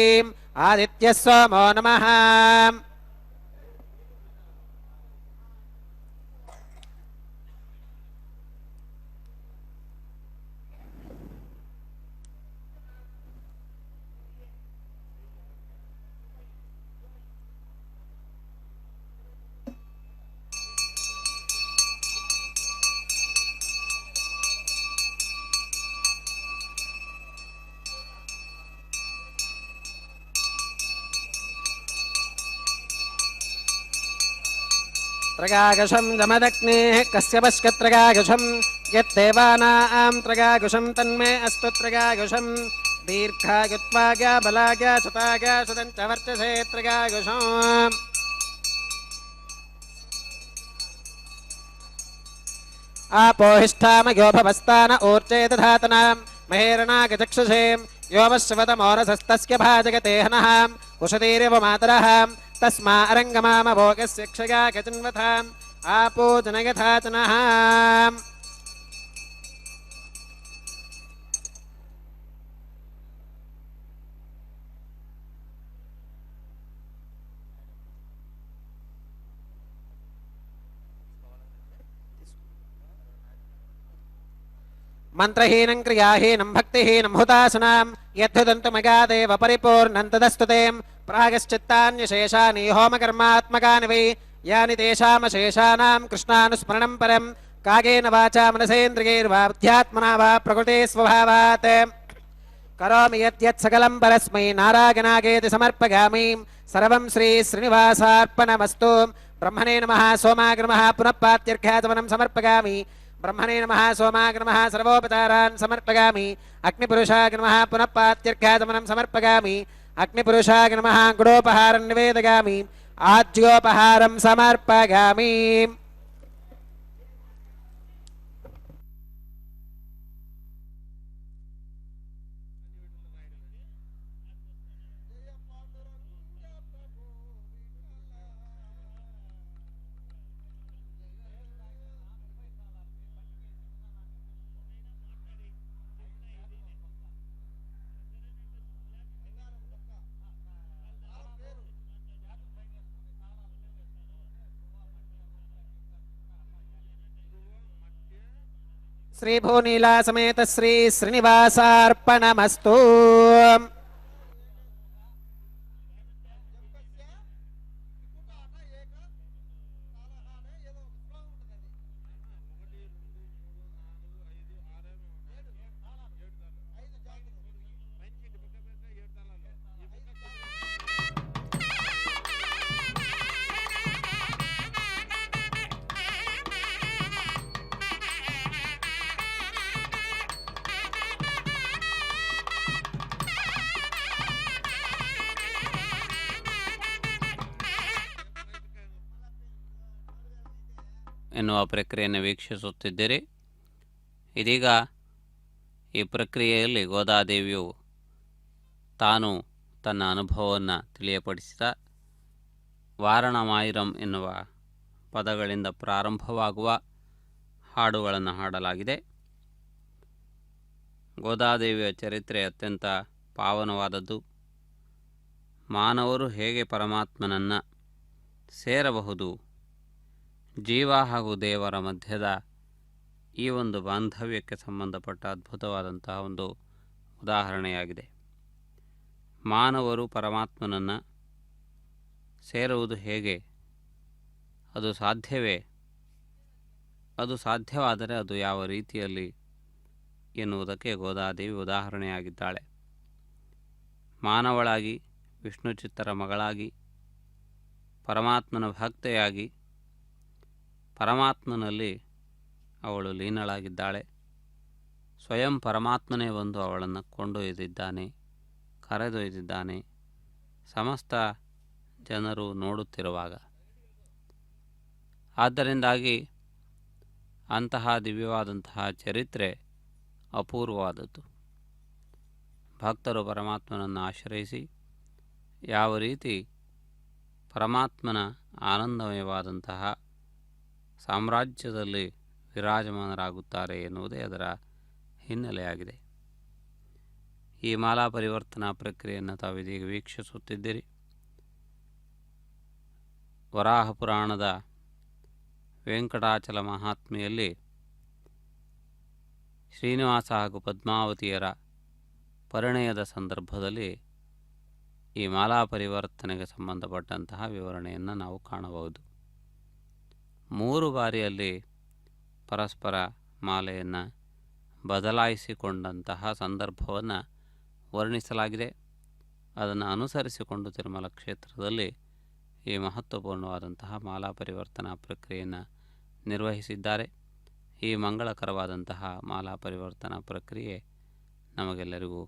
आदित्यः सोमो नमः त्रगागशं जमदग्नेः कस्यपश्कत्रगागशं यद्देवानां त्रगागुषं तन्मे अस्तु त्रगागुषं दीर्घायुत्वागा बलागा शतागा शतं च वर्चसे त्रगागुषम् आपोहिष्ठामयो भवस्तान ऊर्जे दधातनां महेरणागचक्षुषे योमश्वतमोरसस्तस्य भाजगते हनः उषतीरिव मातरः तस्मा अरङ्गमामभोगस्य क्षया गजन्वथाम् आपो जनयथा जनः मंत्रहीनं क्रियाहीनं भक्तिहीनं हुतासनां यद्धुदन्तुमगादेव परिपूर्णं तदस्तुते प्रागश्चित्तान्यशेषानि होमकर्मात्मकानि वै यानि तेषामशेषाणां कृष्णानुस्मरणं परं कागेन वाचा मनसेन्द्रियैर्वा बुद्ध्यात्मना वा प्रकृते स्वभावात् करोमि यत् सकलं परस्मै नारायणागेति समर्पयामि सर्वं श्रीश्रीनिवासार्पणमस्तु ब्रह्मणे नमः सोमाय नमः पुनः पात्यर्घ्याचमनं समर्पयामि ब्रह्मणे नमः सोमाय नमः सर्वोपचारान् समर्पयामि अग्निपुरुषाय नमः पुनः पात्यर्घ्याचमनं समर्पयामि अग्निपुरुषाय नमः गुडोपहारं निवेदयामि आज्योपहारं समर्पयामि श्री भूनीला समेत श्री श्रीनिवासार्पणमस्तु ಎನ್ನುವ ಪ್ರಕ್ರಿಯೆಯನ್ನು ವೀಕ್ಷಿಸುತ್ತಿದ್ದೀರಿ. ಇದೀಗ ಈ ಪ್ರಕ್ರಿಯೆಯಲ್ಲಿ ಗೋದಾದೇವಿಯು ತಾನು ತನ್ನ ಅನುಭವವನ್ನು ತಿಳಿಯಪಡಿಸಿದ ವಾರಣಮಾಯಿರಂ ಎನ್ನುವ ಪದಗಳಿಂದ ಪ್ರಾರಂಭವಾಗುವ ಹಾಡುಗಳನ್ನು ಹಾಡಲಾಗಿದೆ. ಗೋದಾದೇವಿಯ ಚರಿತ್ರೆ ಅತ್ಯಂತ ಪಾವನವಾದದ್ದು. ಮಾನವರು ಹೇಗೆ ಪರಮಾತ್ಮನನ್ನು ಸೇರಬಹುದು, ಜೀವ ಹಾಗೂ ದೇವರ ಮಧ್ಯದ ಈ ಒಂದು ಬಾಂಧವ್ಯಕ್ಕೆ ಸಂಬಂಧಪಟ್ಟ ಅದ್ಭುತವಾದಂತಹ ಒಂದು ಉದಾಹರಣೆಯಾಗಿದೆ. ಮಾನವರು ಪರಮಾತ್ಮನನ್ನು ಸೇರುವುದು ಹೇಗೆ, ಅದು ಸಾಧ್ಯವೇ, ಅದು ಸಾಧ್ಯವಾದರೆ ಅದು ಯಾವ ರೀತಿಯಲ್ಲಿ ಎನ್ನುವುದಕ್ಕೆ ಗೋದಾದೇವಿ ಉದಾಹರಣೆಯಾಗಿದ್ದಾಳೆ. ಮಾನವಳಾಗಿ, ವಿಷ್ಣು ಚಿತ್ತರ ಮಗಳಾಗಿ, ಪರಮಾತ್ಮನ ಭಕ್ತೆಯಾಗಿ ಪರಮಾತ್ಮನಲ್ಲಿ ಅವಳು ಲೀನಳಾಗಿದ್ದಾಳೆ. ಸ್ವಯಂ ಪರಮಾತ್ಮನೇ ಬಂದು ಅವಳನ್ನು ಕೊಂಡೊಯ್ದಿದ್ದಾನೆ, ಕರೆದೊಯ್ದಿದ್ದಾನೆ, ಸಮಸ್ತ ಜನರು ನೋಡುತ್ತಿರುವಾಗ. ಆದ್ದರಿಂದಾಗಿ ಅಂತಹ ದಿವ್ಯವಾದಂತಹ ಚರಿತ್ರೆ ಅಪೂರ್ವವಾದದ್ದು. ಭಕ್ತರು ಪರಮಾತ್ಮನನ್ನು ಆಶ್ರಯಿಸಿ ಯಾವ ರೀತಿ ಪರಮಾತ್ಮನ ಆನಂದಮಯವಾದಂತಹ ಸಾಮ್ರಾಜ್ಯದಲ್ಲಿ ವಿರಾಜಮಾನರಾಗುತ್ತಾರೆ ಎನ್ನುವುದೇ ಅದರ ಹಿನ್ನೆಲೆಯಾಗಿದೆ. ಈ ಮಾಲಾ ಪರಿವರ್ತನಾ ಪ್ರಕ್ರಿಯೆಯನ್ನು ತಾವಿದೀಗ ವೀಕ್ಷಿಸುತ್ತಿದ್ದೀರಿ. ವರಾಹ ಪುರಾಣದ ವೆಂಕಟಾಚಲ ಮಹಾತ್ಮೆಯಲ್ಲಿ ಶ್ರೀನಿವಾಸ ಹಾಗೂ ಪದ್ಮಾವತಿಯರ ಪರಿಣಯದ ಸಂದರ್ಭದಲ್ಲಿ ಈ ಮಾಲಾ ಪರಿವರ್ತನೆಗೆ ಸಂಬಂಧಪಟ್ಟಂತಹ ವಿವರಣೆಯನ್ನು ನಾವು ಕಾಣಬಹುದು. 3 ಬಾರಿಯಲ್ಲಿ ಪರಸ್ಪರ ಮಾಲೆಯನ್ನು ಬದಲಾಯಿಸಿಕೊಂಡಂತಹ ಸಂದರ್ಭವನ್ನು ವರ್ಣಿಸಲಾಗಿದೆ. ಅದನ್ನು ಅನುಸರಿಸಿಕೊಂಡು ತಿರುಮಲ ಕ್ಷೇತ್ರದಲ್ಲಿ ಈ ಮಹತ್ವಪೂರ್ಣವಾದಂತಹ ಮಾಲಾ ಪರಿವರ್ತನಾ ಪ್ರಕ್ರಿಯೆಯನ್ನು ನಿರ್ವಹಿಸಿದ್ದಾರೆ. ಈ ಮಂಗಳಕರವಾದಂತಹ ಮಾಲಾ ಪರಿವರ್ತನಾ ಪ್ರಕ್ರಿಯೆ ನಮಗೆಲ್ಲರಿಗೂ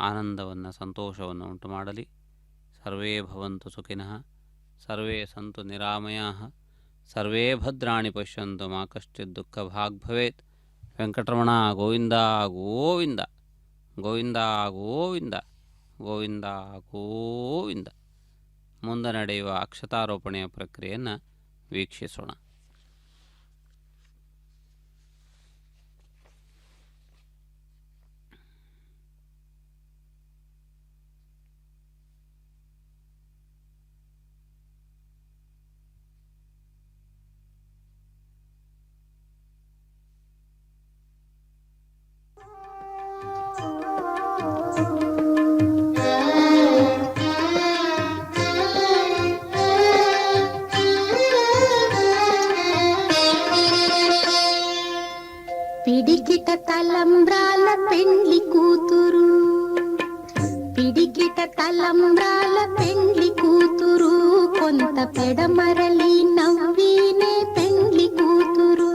ಆನಂದವನ್ನು, ಸಂತೋಷವನ್ನು ಉಂಟು ಮಾಡಲಿ. ಸರ್ವೇ ಭವಂತು ಸುಖಿನಃ, ಸರ್ವೇ ಸಂತು ನಿರಾಮಯಾಃ, ಸರ್ವೇ ಭದ್ರಾಣಿ ಪಶ್ಯಂತು ಮಾ ಕಶ್ಚಿತ್ ದುಃಖ ಭಾಗ್ ಭವೇತ್. ವೆಂಕಟರಮಣ ಗೋವಿಂದ ಗೋವಿಂದ, ಗೋವಿಂದ ಗೋವಿಂದ, ಗೋವಿಂದ ಗೋವಿಂದ. ಮುಂದೆ ನಡೆಯುವ ಅಕ್ಷತಾರೋಪಣೆಯ ಪ್ರಕ್ರಿಯೆಯನ್ನು ವೀಕ್ಷಿಸೋಣ. పిడికిట తలంబ్రాల పెండ్లి కూతురు, పిడికిట తలంబ్రాల పెండ్లి కూతురు, కొంత పెడమరలి నవ్వినే పెండ్లి కూతురు.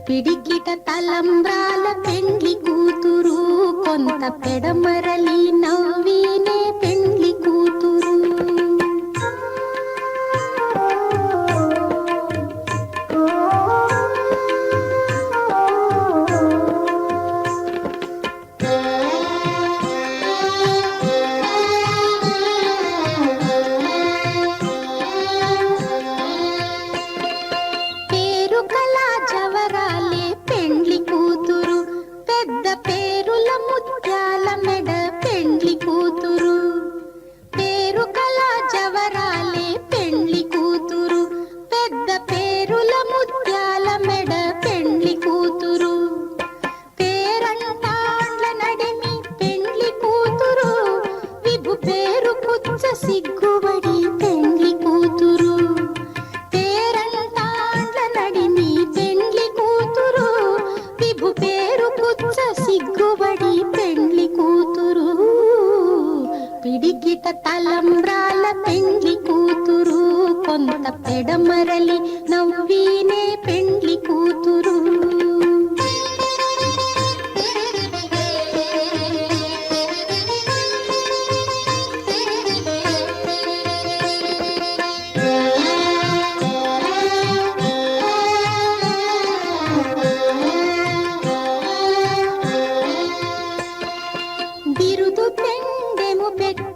పిడికిట తలంబ్రాల పెండ్లి కూతురు, కొంత పెడమరలి నవ్వినే పెండ్లి కూతురు. జవరాలే పెండ్లి కూతురు, పెద్ద పేరుల ముత్యాల మెడ పెండ్లి కూతురు. పేరు కల జవరాలే పెండ్లి కూతురు, పెద్ద పేరుల ముత్యాల మెడ పెండ్లి కూతురు. పేరంటాండ్ల నడిమి పెండ్లి కూతురు, విభు పేరు కుచ్చ సిగ్గుబడి పెండ్లి కూతురు. సిగ్గుబడి పెండ్లి కూతురు, పిడికిట తలంబ్రాల పెండ్లి కూతురు, కొంత పెడమరలి నవ్వినే పెండ్లి కూతురు. బిరుదు పెండెము పెట్టి